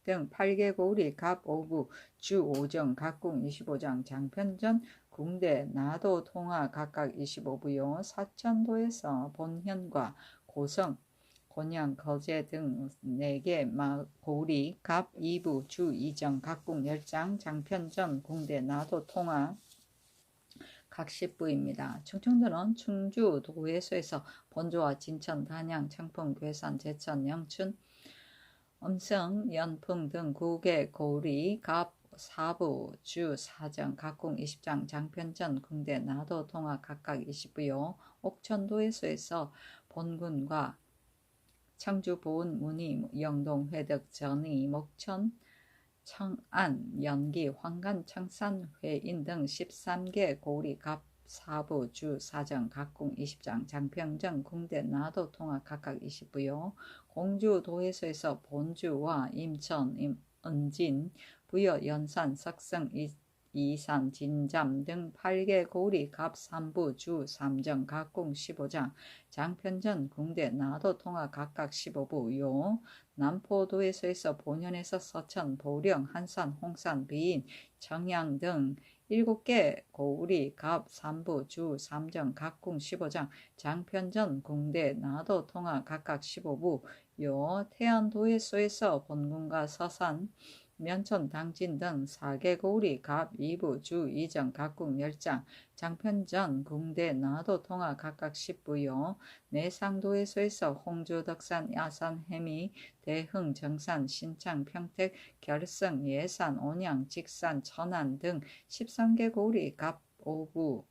등 8개 고을이 갑 5부, 주 5정, 각궁 25장, 장편전, 궁대, 나도, 통화 각각 25부요. 사천도에서 본현과 고성, 곤양, 거제 등 4개 고을이 갑 2부, 주 2정, 각궁 10장, 장편전, 궁대, 나도, 통화 각 10부입니다. 충청도는 충주 도에서에서 본주와 진천, 단양, 청풍, 괴산, 제천, 영춘, 음성, 연풍 등 9개 고을이 갑 4부, 주 4정, 각궁 20장, 장편전, 궁대, 나도, 통화 각각 20부요. 옥천도에서에서 본군과 청주, 보은, 문의, 영동, 회덕, 전의, 목천, 청안, 연기, 황간, 청산, 회인 등 13개 고을이 갑 4부, 주 4정, 각궁 20장, 장평전, 궁대, 나도, 통화 각각 20부요. 공주 도에서에서 본주와 임천, 은진, 부여, 연산, 석성, 이산, 진잠 등 8개 고을이 갑 3부, 주 3정, 각궁 15장, 장편전, 궁대, 나도, 통화 각각 15부요. 남포도에서에서 본현에서 서천, 보령, 한산, 홍산, 비인, 청양 등 7개 고을이 갑 3부, 주 3정, 각궁 15장, 장편전, 궁대, 나도, 통화 각각 15부요. 태안도에서에서 본군과 서산, 면천, 당진 등 4개 고을이 갑 2부, 주 2정, 각궁 10장, 장편전, 궁대, 나도, 통화 각각 10부요. 내상도에서에서 홍주, 덕산, 야산, 해미, 대흥, 정산, 신창, 평택, 결성, 예산, 온양, 직산, 천안 등 13개 고을이 갑 5부,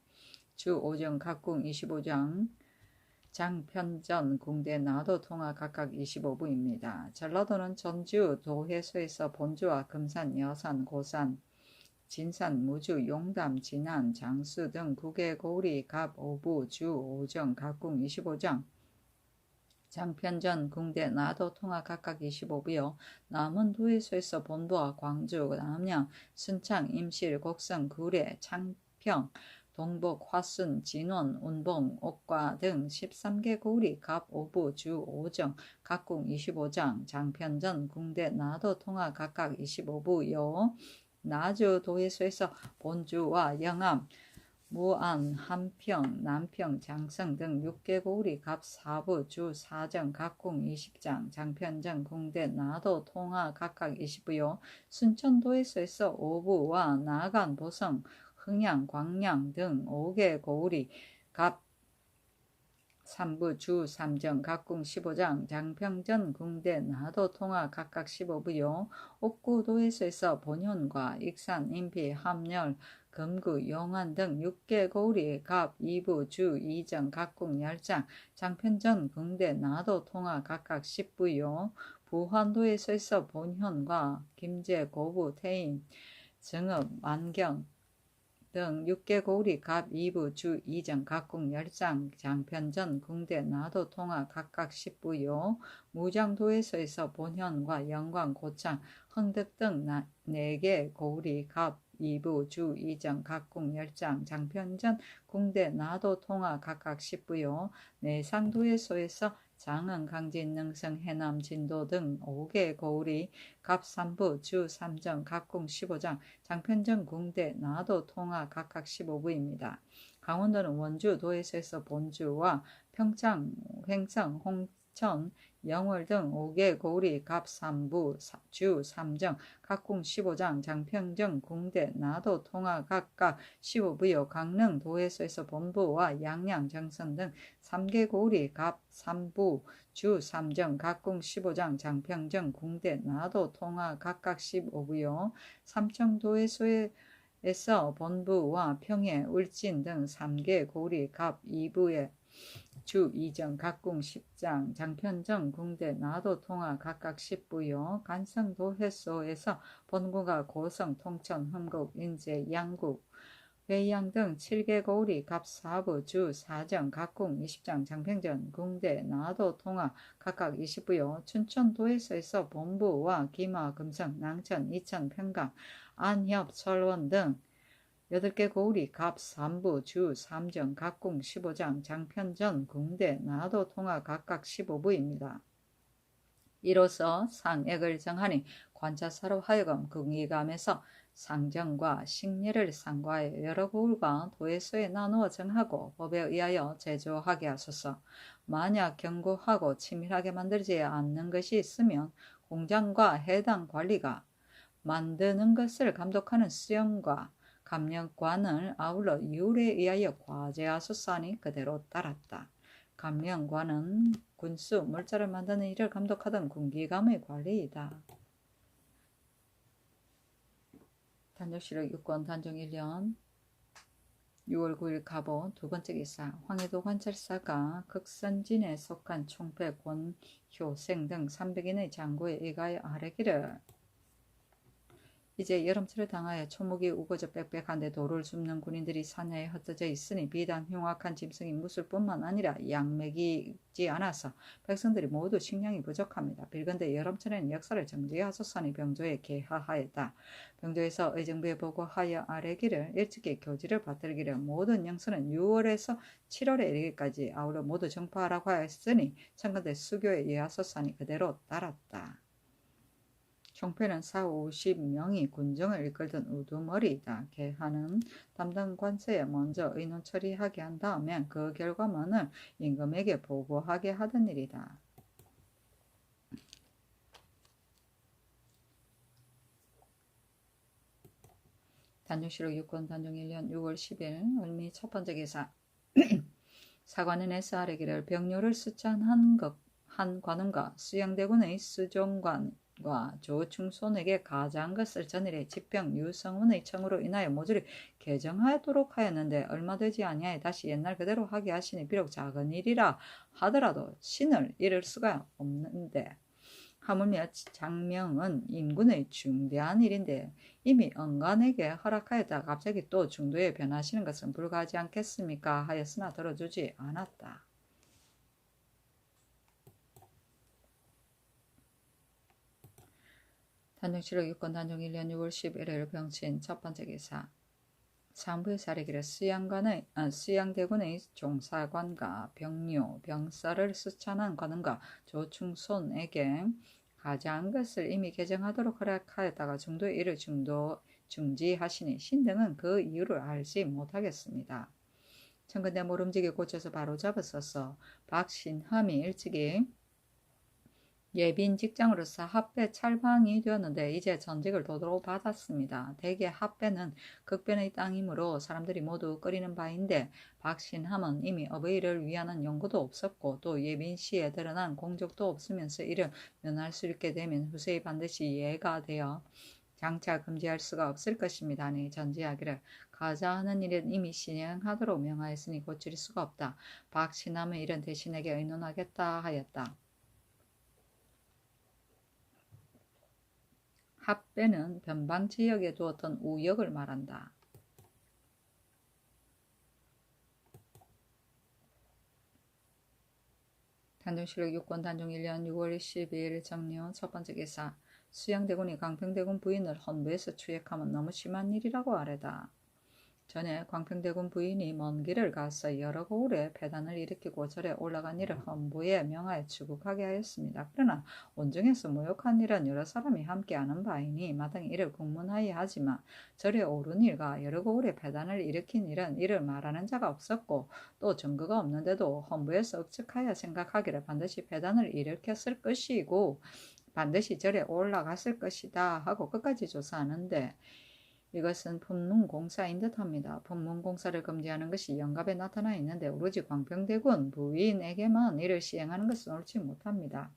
주 5정, 각궁 25장, 장편전, 궁대, 나도, 통화 각각 25부입니다. 전라도는 전주 도해소에서 본주와 금산, 여산, 고산, 진산, 무주, 용담, 진안, 장수 등 9개 고을이 갑 5부, 주 5정, 각궁 25장, 장편전, 궁대, 나도, 통화 각각 25부요. 남은 도에서에서 본부와 광주, 남양, 순창, 임실, 곡성, 구례, 창평, 동북, 화순, 진원, 운봉, 옥과 등 13개 고을이 갑 5부, 주 5정, 각궁 25장, 장편전, 궁대, 나도, 통화 각각 25부요. 나주 도에서에서 본주와 영암, 무안, 함평, 남평, 장성 등 6개 고을이 갑 4부, 주 4정, 각궁 20장, 장편전, 궁대, 나도, 통화 각각 20부요. 순천도에서에서 5부와 나간, 보성, 흥양, 광양 등 5개 고을이 갑 3부, 주 3정, 각궁 15장, 장평전, 궁대, 나도, 통화 각각 15부요. 옥구도에서에서 본현과 익산, 인피, 함열, 금구, 용환 등 6개 고리, 갑, 이부, 주, 이정, 각국, 열장, 장편전, 궁대, 나도, 통화 각각 10부요. 부환도에 서 있어 본현과 김제, 고부, 태인, 정읍, 만경 등 6개 고리, 갑, 이부, 주, 이정, 각국, 열장, 장편전, 궁대, 나도, 통화 각각 10부요. 무장도에 서 있어 본현과 영광, 고창, 흥덕 등 4개 고리, 갑, 이부, 주, 이정, 각국, 열장, 장편전, 궁대, 나도, 통화 각각 10부요. 내상도에 서 있어 장흥, 강진, 능성, 해남, 진도 등 5개 고리, 갑 3부, 주 3정, 각궁 15장, 장편전, 궁대, 나도, 통화 각각 15부입니다. 강원도는 원주, 도에서 본주와 평창, 횡성, 홍천, 영월 등 5개 고리, 갑 3부, 주 3정, 각궁 15장, 장평정, 궁대, 나도, 통화 각각 15부요. 강릉, 도에서 본부와 양양, 정선 등 3개 고리, 갑 3부, 주 3정, 각궁 15장, 장평정, 궁대, 나도, 통화 각각 15부요. 삼청도에서 본부와 평해, 울진 등 3개 고리, 갑 2부에 주 2정, 각궁 10장, 장편정, 궁대, 나도, 통화 각각 10부요. 간성도 해소에서 본구가 고성, 통천, 흥국, 인제, 양국, 회양 등 7개 고리, 갑 4부, 주 4정, 각궁 20장, 장평전, 궁대, 나도, 통화 각각 20부요. 춘천도에서 본부와 기마, 금성, 낭천, 이천, 평강, 안협, 철원 등 8개 고리, 갑 3부, 주 3정, 각궁 15장, 장편전, 궁대, 나도, 통화 각각 15부입니다. 이로써 상액을 정하니 관차사로 하여금 궁의감에서 상정과 식례를 상과하여 여러 고을과 도에서에 나누어 정하고 법에 의하여 제조하게 하소서. 만약 경고하고 치밀하게 만들지 않는 것이 있으면 공장과 해당 관리가 만드는 것을 감독하는 수령과 감령관을 아울러 율에 의하여 과제하소서 하니 그대로 따랐다. 감령관은 군수, 물자를 만드는 일을 감독하던 군기감의 관리이다. 단적실록 6권 단종 1년 6월 9일 갑오 두 번째 기사 황해도 관찰사가 극선진에 속한 총패 권효생 등 300인의 장고에 의가에 아뢰기를 이제 여름철을 당하여 초목이 우거져 빽빽한데 도를 줍는 군인들이 산야에 흩어져 있으니 비단 흉악한 짐승이 무술 뿐만 아니라 양맥이지 않아서 백성들이 모두 식량이 부족합니다. 빌건대 여름철에는 역사를 정지하소서니 병조에 개하하였다. 병조에서 의정부에 보고하여 아뢰기를 일찍이 교지를 받들기를 모든 영서는 6월에서 7월에 이르기까지 아울러 모두 정파하라고 하였으니 청건대 수교에 예하소서니 그대로 따랐다. 총패는 4, 50명이 군정을 이끌던 우두머리이다. 개하는 담당 관서에 먼저 의논 처리하게 한 다음에 그 결과만을 임금에게 보고하게 하던 일이다. 단종실록 6권 단종 1년 6월 10일 을미 첫 번째 기사 사관원에서 아뢰기를 병료를 수찬한 관원과 수양대군의 수종관 과 조충손에게 가자한 것을 전일에 집병 유성운의 청으로 인하여 모조리 개정하도록 하였는데 얼마 되지 아니하여 다시 옛날 그대로 하게 하시니 비록 작은 일이라 하더라도 신을 잃을 수가 없는데 하물며 장명은 인군의 중대한 일인데 이미 언간에게 허락하였다 갑자기 또 중도에 변하시는 것은 불가하지 않겠습니까 하였으나 들어주지 않았다. 단종실록 6권 단종 1년 6월 11일 병친 첫 번째 기사 상부에서 아뢰기를 수양대군의 종사관과 병료, 병사를 수찬한 관원과 조충손에게 가자한 것을 이미 개정하도록 허락하였다가 중도의 일을 중지하시니 신등은 그 이유를 알지 못하겠습니다. 청근대 모름지기 고쳐서 바로 잡았어서 박신함이 일찍이 예빈 직장으로서 합배 찰방이 되었는데 이제 전직을 도로 받았습니다. 대개 합배는 극변의 땅이므로 사람들이 모두 끓이는 바인데 박신함은 이미 어버이를 위하는 연고도 없었고 또 예빈 씨에 드러난 공적도 없으면서 이를 면할 수 있게 되면 후세에 반드시 예가 되어 장차 금지할 수가 없을 것입니다 하니 전지하기를 가자 하는 일은 이미 시행하도록 명하였으니 고칠 수가 없다. 박신남의 일은 대신에게 의논하겠다 하였다. 합배는 변방지역에 두었던 우역을 말한다. 단종실록 6권 단종 1년 6월 12일 정리후 첫 번째 기사. 수양대군이 광평대군 부인을 헌부에서 추역하면 너무 심한 일이라고 아뢰다. 전에 광평대군 부인이 먼 길을 가서 여러 고을에 패단을 일으키고 절에 올라간 일을 헌부에 명하여 추국하게 하였습니다. 그러나 온정에서 모욕한 일은 여러 사람이 함께 아는 바이니 마땅히 이를 국문하여 하지만 절에 오른 일과 여러 고을에 패단을 일으킨 일은 이를 말하는 자가 없었고 또 증거가 없는데도 헌부에서 억측하여 생각하기를 반드시 패단을 일으켰을 것이고 반드시 절에 올라갔을 것이다 하고 끝까지 조사하는데 이것은 품문공사인 듯합니다. 품문공사를 금지하는 것이 영갑에 나타나 있는데 오로지 광평대군 부인에게만 이를 시행하는 것은 옳지 못합니다.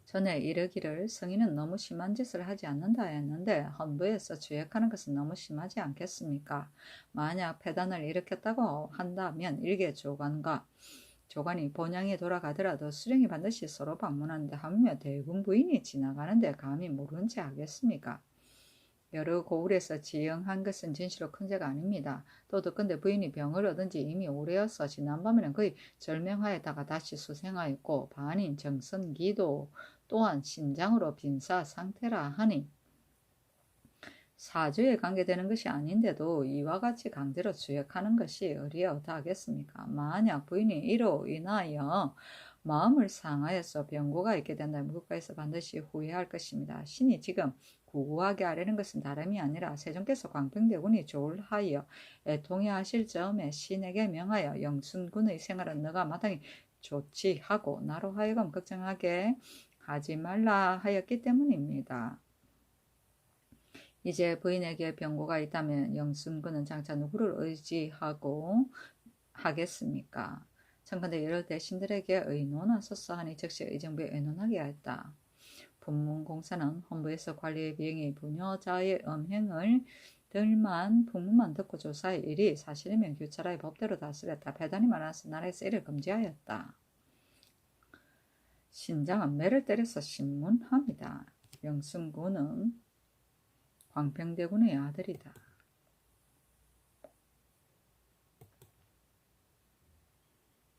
전에 이르기를 성인은 너무 심한 짓을 하지 않는다 했는데 헌부에서 주역하는 것은 너무 심하지 않겠습니까? 만약 패단을 일으켰다고 한다면 일개 조관이 본향에 돌아가더라도 수령이 반드시 서로 방문하는데 하며 대군 부인이 지나가는데 감히 모른 채 하겠습니까? 여러 고을에서 지영한 것은 진실로 큰 죄가 아닙니다. 또덕건대 부인이 병을 얻은 지 이미 오래여서 지난밤에는 거의 절명하였다가 다시 수생하였고 반인 정선기도 또한 신장으로 빈사 상태라 하니 사주에 관계되는 것이 아닌데도 이와 같이 강제로 주역하는 것이 의리어다 하겠습니까? 만약 부인이 이로 인하여 마음을 상하여서 병고가 있게 된다면 국가에서 반드시 후회할 것입니다. 신이 지금 구구하게 하려는 것은 다름이 아니라 세종께서 광평대군이 조울하여 애통해 하실 점에 신에게 명하여 영순군의 생활은 너가 마땅히 좋지 하고 나로 하여금 걱정하게 하지 말라 하였기 때문입니다. 이제 부인에게 병고가 있다면 영순군은 장차 누구를 의지하고 하겠습니까? 청컨대 여러 대신들에게 의논하소서 하니 즉시 의정부에 의논하게 하였다. 분문공사는 헌부에서 관리의 비행이 부녀자의 음행을 들만 풍문만 듣고 조사의 일이 사실이면 규찰하여 법대로 다스렸다. 배단이 많아서 나라에서 이를 금지하였다. 신장은 매를 때려서 신문합니다. 영순군은 광평대군의 아들이다.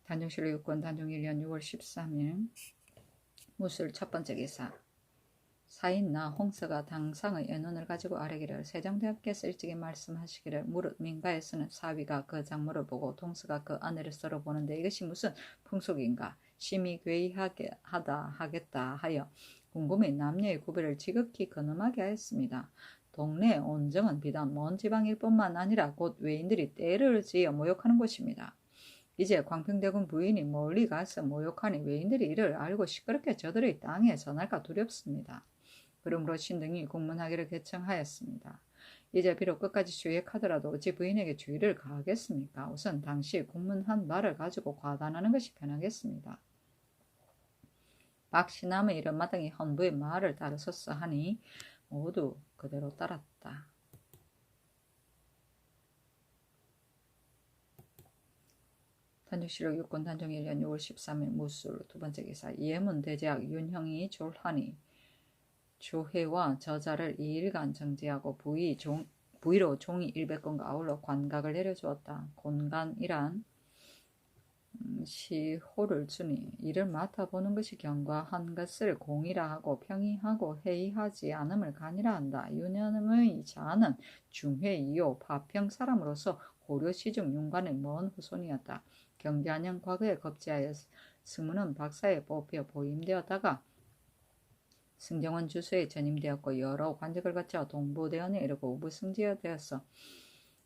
단종실록 6권 단종 1년 6월 13일 무술 첫 번째 기사. 사인나 홍서가 당상의 의논을 가지고 아뢰기를 세종대왕께서 일찍이 말씀하시기를 무릇 민가에서는 사위가 그 장모를 보고 동서가 그 아내를 서로 보는데 이것이 무슨 풍속인가 심히 괴이하다 하겠다 하여 궁금히 남녀의 구별을 지극히 근엄하게 하였습니다. 동네 온정은 비단 먼 지방일 뿐만 아니라 곧 외인들이 때를 지어 모욕하는 곳입니다. 이제 광평대군 부인이 멀리 가서 모욕하니 외인들이 이를 알고 시끄럽게 저들의 땅에 전할까 두렵습니다. 그러므로 신등이 국문하기를 개청하였습니다. 이제 비록 끝까지 주역하더라도 어찌 부인에게 주의를 가하겠습니까? 우선 당시 국문한 말을 가지고 과단하는 것이 편하겠습니다. 박신남의 이런 마땅히 헌부의 말을 따르소서 하니 모두 그대로 따랐다. 단종실록 6권 단종 1년 6월 13일 무술 두 번째 기사. 예문 대제학 윤형이 졸하니 조회와 저자를 2일간 정지하고 부의로 종이 100건과 아울러 관각을 내려주었다. 곤간이란 시호를 주니 이를 맡아보는 것이 경과한 것을 공이라 하고 평이하고 회의하지 않음을 간이라 한다. 윤형의 자는 중회이요 파평 사람으로서 고려시중 윤관의 먼 후손이었다. 경자년 과거에 겁지하여 승무는 박사에 뽑혀 보임되었다가 승정원 주수에 전임되었고 여러 관직을 거쳐 동부대원에 이르고 우부승지가 되었어.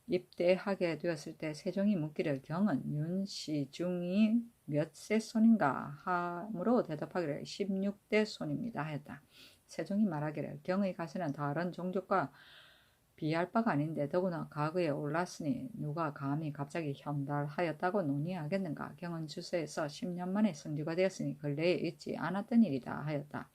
입대하게 되었을 때 세종이 묻기를 경은 윤시중이 몇세 손인가 하므로 대답하기를 16대 손입니다 하였다. 세종이 말하기를 경의 가세는 다른 종족과 비할 바가 아닌데 더구나 가그에 올랐으니 누가 감히 갑자기 현달하였다고 논의하겠는가. 경은 주서에서 10년 만에 성주가 되었으니 근래에 있지 않았던 일이다 하였다.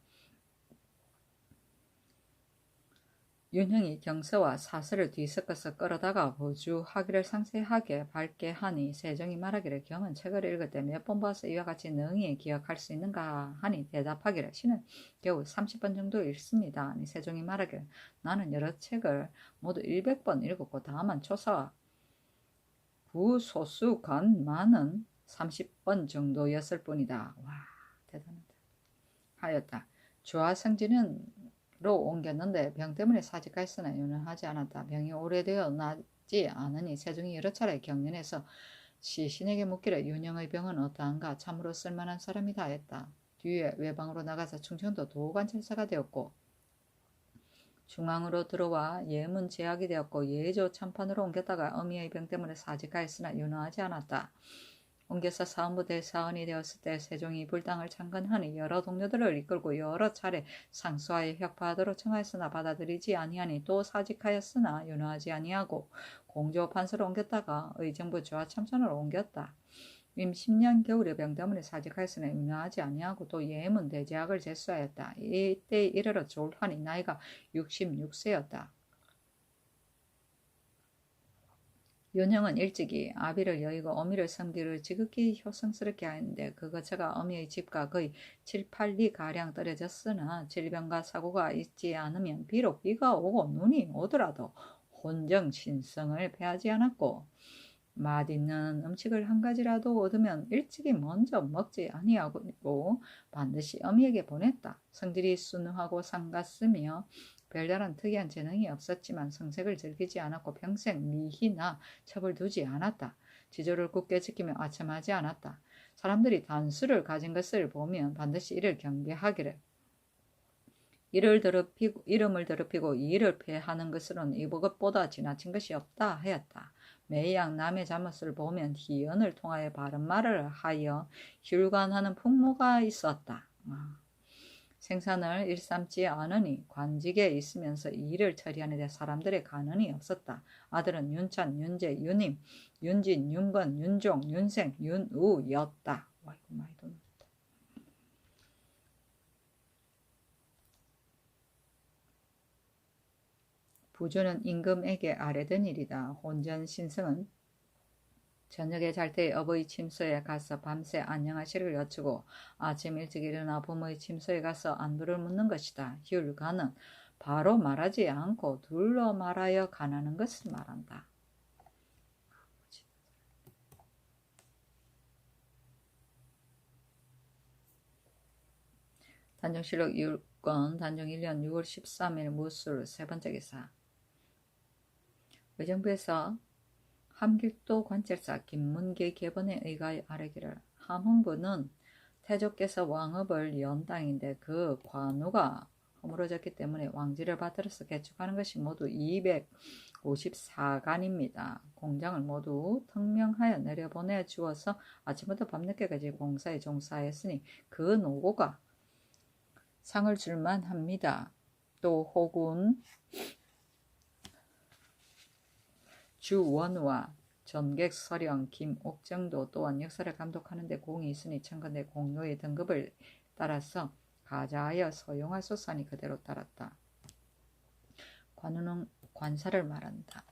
윤형이 경서와 사서를 뒤섞어서 끌어다가 보주하기를 상세하게 밝게 하니 세종이 말하기를 경은 책을 읽을 때 몇 번 봐서 이와 같이 능히 기억할 수 있는가 하니 대답하기를 신은 겨우 30번 정도 읽습니다. 하니 세종이 말하기를 나는 여러 책을 모두 100번 읽었고 다만 초사 부소수간만은 30번 정도였을 뿐이다. 와 대단하다. 하였다. 조화성진으로 옮겼는데 병 때문에 사직하였으나 유능하지 않았다. 병이 오래되어 나지 않으니 세종이 여러 차례 경련해서 시신에게 묻기를 윤영의 병은 어떠한가 참으로 쓸만한 사람이다 했다. 뒤에 외방으로 나가서 충청도 도관찰사가 되었고 중앙으로 들어와 예문 제약이 되었고 예조 참판으로 옮겼다가 어미의 병 때문에 사직하였으나 유능하지 않았다. 옮겨서 사헌부 대사원이 되었을 때 세종이 불당을 창건하니 여러 동료들을 이끌고 여러 차례 상수하여 혁파하도록 청하였으나 받아들이지 아니하니 또 사직하였으나 윤허하지 아니하고 공조 판서로 옮겼다가 의정부 조화참선으로 옮겼다. 임 10년 겨울에 병 때문에 사직하였으나 윤허하지 아니하고 또 예문 대제학을 제수하였다. 이때 이르러 졸하니 나이가 66세였다. 윤형은 일찍이 아비를 여의고 어미를 섬기를 지극히 효성스럽게 하였는데 그 거처가 어미의 집과 거의 7, 8리가량 떨어졌으나 질병과 사고가 있지 않으면 비록 비가 오고 눈이 오더라도 혼정신성을 패하지 않았고 맛있는 음식을 한 가지라도 얻으면 일찍이 먼저 먹지 아니하고 반드시 어미에게 보냈다. 성질이 순하고 상갔으며 별다른 특이한 재능이 없었지만 성색을 즐기지 않았고 평생 미희나 첩을 두지 않았다. 지조를 굳게 지키며 아첨하지 않았다. 사람들이 단수를 가진 것을 보면 반드시 이를 경계하기를 이름을 더럽히고 이를 폐하는 것으로는 이것보다 지나친 것이 없다 하였다. 매양 남의 잘못을 보면 희언을 통하여 바른 말을 하여 흉관하는 풍모가 있었다. 생산을 일삼지 않으니 관직에 있으면서 일을 처리하는 데 사람들의 간언이 없었다. 아들은 윤찬, 윤재, 윤임, 윤진, 윤건, 윤종, 윤생, 윤우였다. 와 이거 많이 돈. 부주는 임금에게 아뢰던 일이다. 혼전 신승은 저녁에 잘 때 어버이 침소에 가서 밤새 안녕하시를 여쭈고 아침 일찍 일어나 부모의 침소에 가서 안부를 묻는 것이다. 율가는 바로 말하지 않고 둘러 말하여 가나는 것을 말한다. 단종실록 6권 단종 1년 6월 13일 무술 세 번째 기사. 의정부에서 함길도 관찰사 김문계 계번에 의가에 아뢰기를 함흥부는 태조께서 왕업을 연 땅인데 그 관우가 허물어졌기 때문에 왕지를 받들어서 개축하는 것이 모두 254간입니다. 공장을 모두 특명하여 내려보내 주어서 아침부터 밤늦게까지 공사에 종사하였으니 그 노고가 상을 줄만 합니다. 또 혹은 주원우와 전객 서령 김옥정도 또한 역사를 감독하는 데 공이 있으니 청건대 공로의 등급을 따라서 가자하여 서용하소서니 그대로 따랐다. 관우는 관사를 말한다.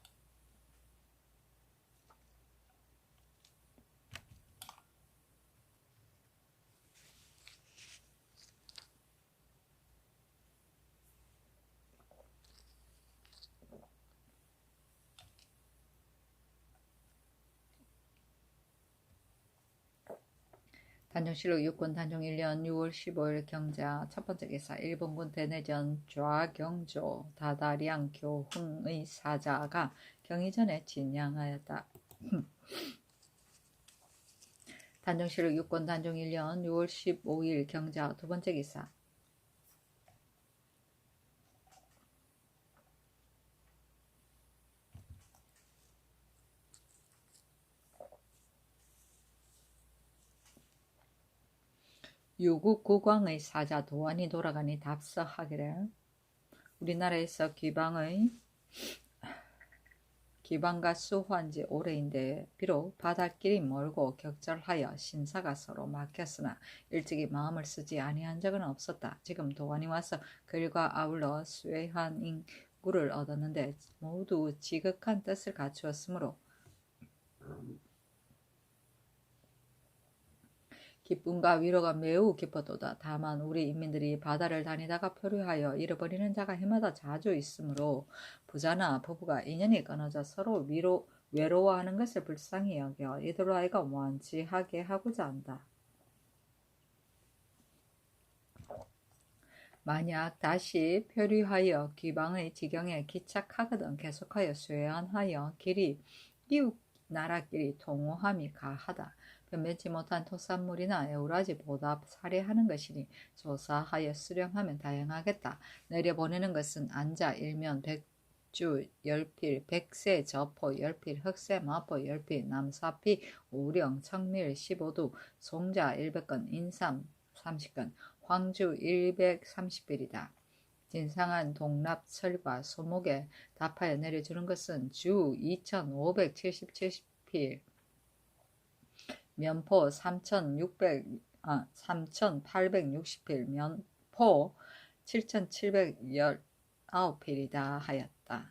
단종실록 6권 단종 1년 6월 15일 경자 첫 번째 기사 일본군 대내전 좌경조 다다량 교훈의 사자가 경의전에 진양하였다. 단종실록 6권 단종 1년 6월 15일 경자 두 번째 기사 유국 국왕의 사자 도안이 돌아가니 답서하기를 우리나라에서 기방과 수호한지 오래인데 비록 바닷길이 멀고 격절하여 신사가 서로 막혔으나 일찍이 마음을 쓰지 아니한 적은 없었다. 지금 도안이 와서 글과 아울러 쇠한 복구를 얻었는데 모두 지극한 뜻을 갖추었으므로 기쁨과 위로가 매우 깊었도다. 다만 우리 인민들이 바다를 다니다가 표류하여 잃어버리는 자가 해마다 자주 있으므로 부자나 부부가 인연이 끊어져 서로 외로워하는 것을 불쌍히 여겨 이들 아이가 원치하게 하고자 한다. 만약 다시 표류하여 귀방의 지경에 기착하거든 계속하여 수해안하여 길이 이웃 나라끼리 통호함이 가하다. 변변치 못한 토산물이나 에우라지 보답 살해하는 것이니 조사하여 수령하면 다양하겠다. 내려보내는 것은 안자 일면 백주 열필 백세 저포 열필 흑세 마포 열필 남사피 오령 청밀 15두 송자 100건 인삼 30건 황주 130필이다. 진상한 동납철과 소목에 답하여 내려주는 것은 주 2577필 면포 3860필 면포 7719필이다 하였다.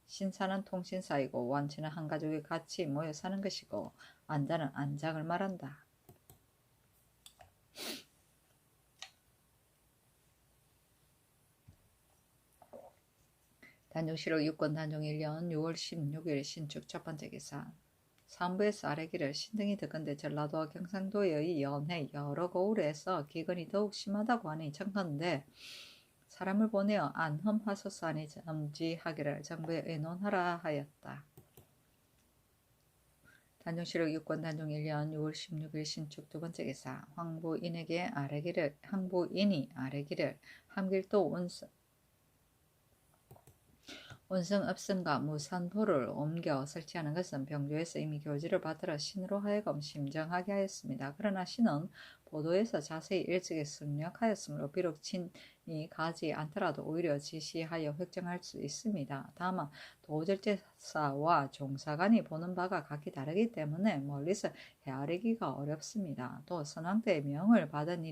신사는 통신사이고 원치는 한 가족이 같이 모여 사는 것이고 안자는 안장을 말한다. 단종실록 6권 단종 1년 6월 16일 신축 첫번째 기사. 삼부에서 아래기를 신등이 듣건대 전라도와 경상도의 연해 여러 고을에서 기근이 더욱 심하다고 하니 청컨대 사람을 보내어 안험하소서 하니 점지하기를 정부에 의논하라 하였다. 단종실록 6권 단종 1년 6월 16일 신축 두번째 기사. 황부인이 아래기를 함길도 온성 읍승과 무산포를 옮겨 설치하는 것은 병조에서 이미 교지를 받들어 신으로 하여금 심정하게 하였습니다. 그러나 신은 보도에서 자세히 일찍이 승력하였으므로 비록 친이 가지 않더라도 오히려 지시하여 획정할 수 있습니다. 다만 도절제사와 종사관이 보는 바가 각기 다르기 때문에 멀리서 헤아리기가 어렵습니다. 또 선왕대의 명을 받은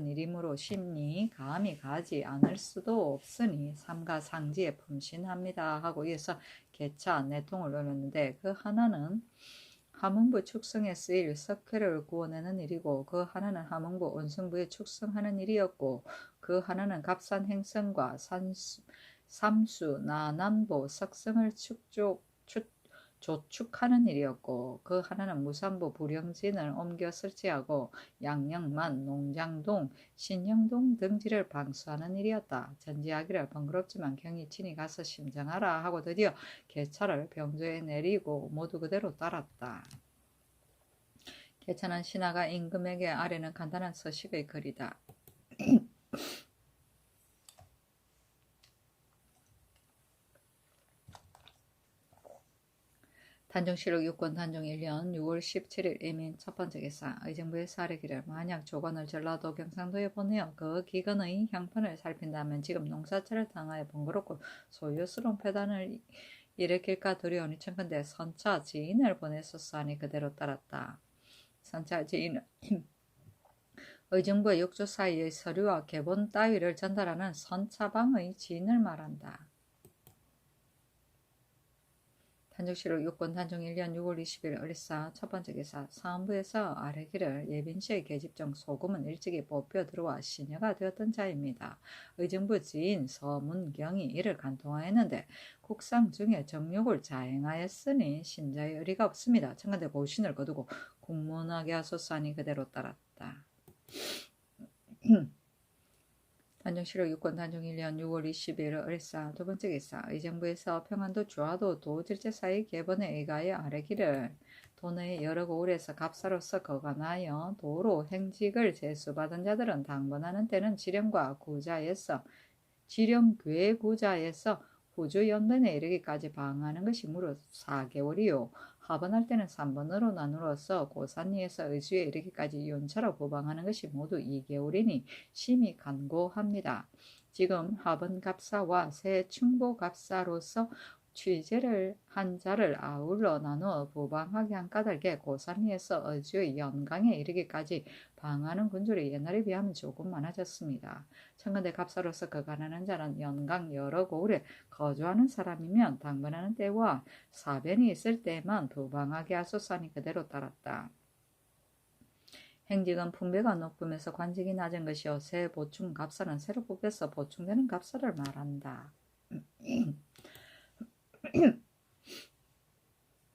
일이므로 심리 감히 가지 않을 수도 없으니 삼가 상지에 품신합니다 하고 이어서 개차 내통을 올렸는데 그 하나는 함흥부 축성에 쓰일 석회를 구워내는 일이고 그 하나는 함흥부 온성부에 축성하는 일이었고 그 하나는 갑산 행성과 삼수 나남보 석성을 조축하는 일이었고 그 하나는 무산부 부령진을 옮겨 설치하고 양령만, 농장동, 신영동 등지를 방수하는 일이었다. 전지하기를 번거롭지만 경이 친히 가서 심정하라 하고 드디어 개차를 병조에 내리고 모두 그대로 따랐다. 개차는 신하가 임금에게 아래는 간단한 서식의 글이다. 단종실록 6권 단종 1년 6월 17일 이민 첫번째 기사. 의정부에서 아래기를 만약 조관을 전라도 경상도에 보내어 그 기근의 형편을 살핀다면 지금 농사철을 당하여 번거롭고 소요스러운 폐단을 일으킬까 두려우니 청컨대 선차 지인을 보내소서 하니 그대로 따랐다. 선차 지인은 의정부와 욕조 사이의 서류와 계본 따위를 전달하는 선차방의 지인을 말한다. 단종실록 6권 단종 1년 6월 20일 을사 첫번째 기사. 사헌부에서 아래기를 예빈시의 계집정 소금은 일찍이 뽑혀 들어와 시녀가 되었던 자입니다. 의정부 지인 서문경이 이를 간통하였는데 국상 중에 정욕을 자행하였으니 신자의 의리가 없습니다. 청컨대 고신을 거두고 국문하게 하소서 하니 그대로 따랐다. 단종실록 6권 단종 1년 6월 20일 을사 두번째 기사. 의정부에서 평안도 주하도 도질제사의 계본에 의하여 아래기를 도내의 여러 고을에서 갑사로서 거간하여 도로 행직을 제수받은 자들은 당번하는 때는 지령괴구자에서 후주연변에 이르기까지 방하는 것이 무려 4개월이요 하번할 때는 3번으로 나누어서 고산리에서 의주에 이르기까지 연차로 보방하는 것이 모두 2개월이니 심히 간고합니다. 지금 하번갑사와 새 충보갑사로서 취재를 한 자를 아울러 나누어 부방하게 한 까닭에 고산리에서 어주의 연강에 이르기까지 방하는 군주이 옛날에 비하면 조금 많아졌습니다. 청근대 갑사로서 그 가난한 자는 연강 여러 고을에 거주하는 사람이면 당번하는 때와 사변이 있을 때만 부방하게 하소서니 그대로 따랐다. 행직은 풍배가 높으면서 관직이 낮은 것이요 새 보충 갑사는 새로 뽑혀서 보충되는 갑사를 말한다.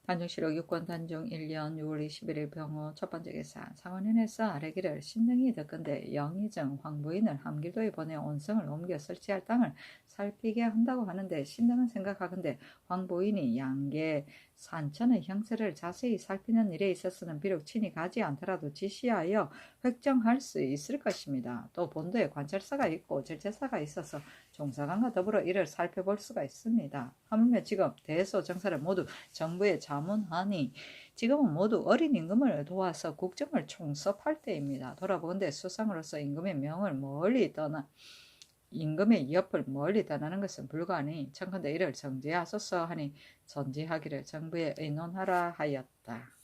단중시록 6권 단중 1년 6월 21일 병호 첫 번째 계산 상원현에서 아래기를 신등이 듣건대 영의정 황부인을 함길도에 보내 온성을 옮겨 설치할 땅을 살피게 한다고 하는데 신등은 생각하건대 황부인이 양계 산천의 형세를 자세히 살피는 일에 있어서는 비록 친히 가지 않더라도 지시하여 획정할 수 있을 것입니다. 또 본도에 관찰사가 있고 절제사가 있어서 종사관과 더불어 이를 살펴볼 수가 있습니다. 하물며 지금 대소 정사를 모두 정부에 자문하니 지금은 모두 어린 임금을 도와서 국정을 총섭할 때입니다. 돌아보건대 수상으로서 임금의 옆을 멀리 떠나는 것은 불가하니 청컨대 이를 정지하소서 하니 전지하기를 정부에 의논하라 하였다.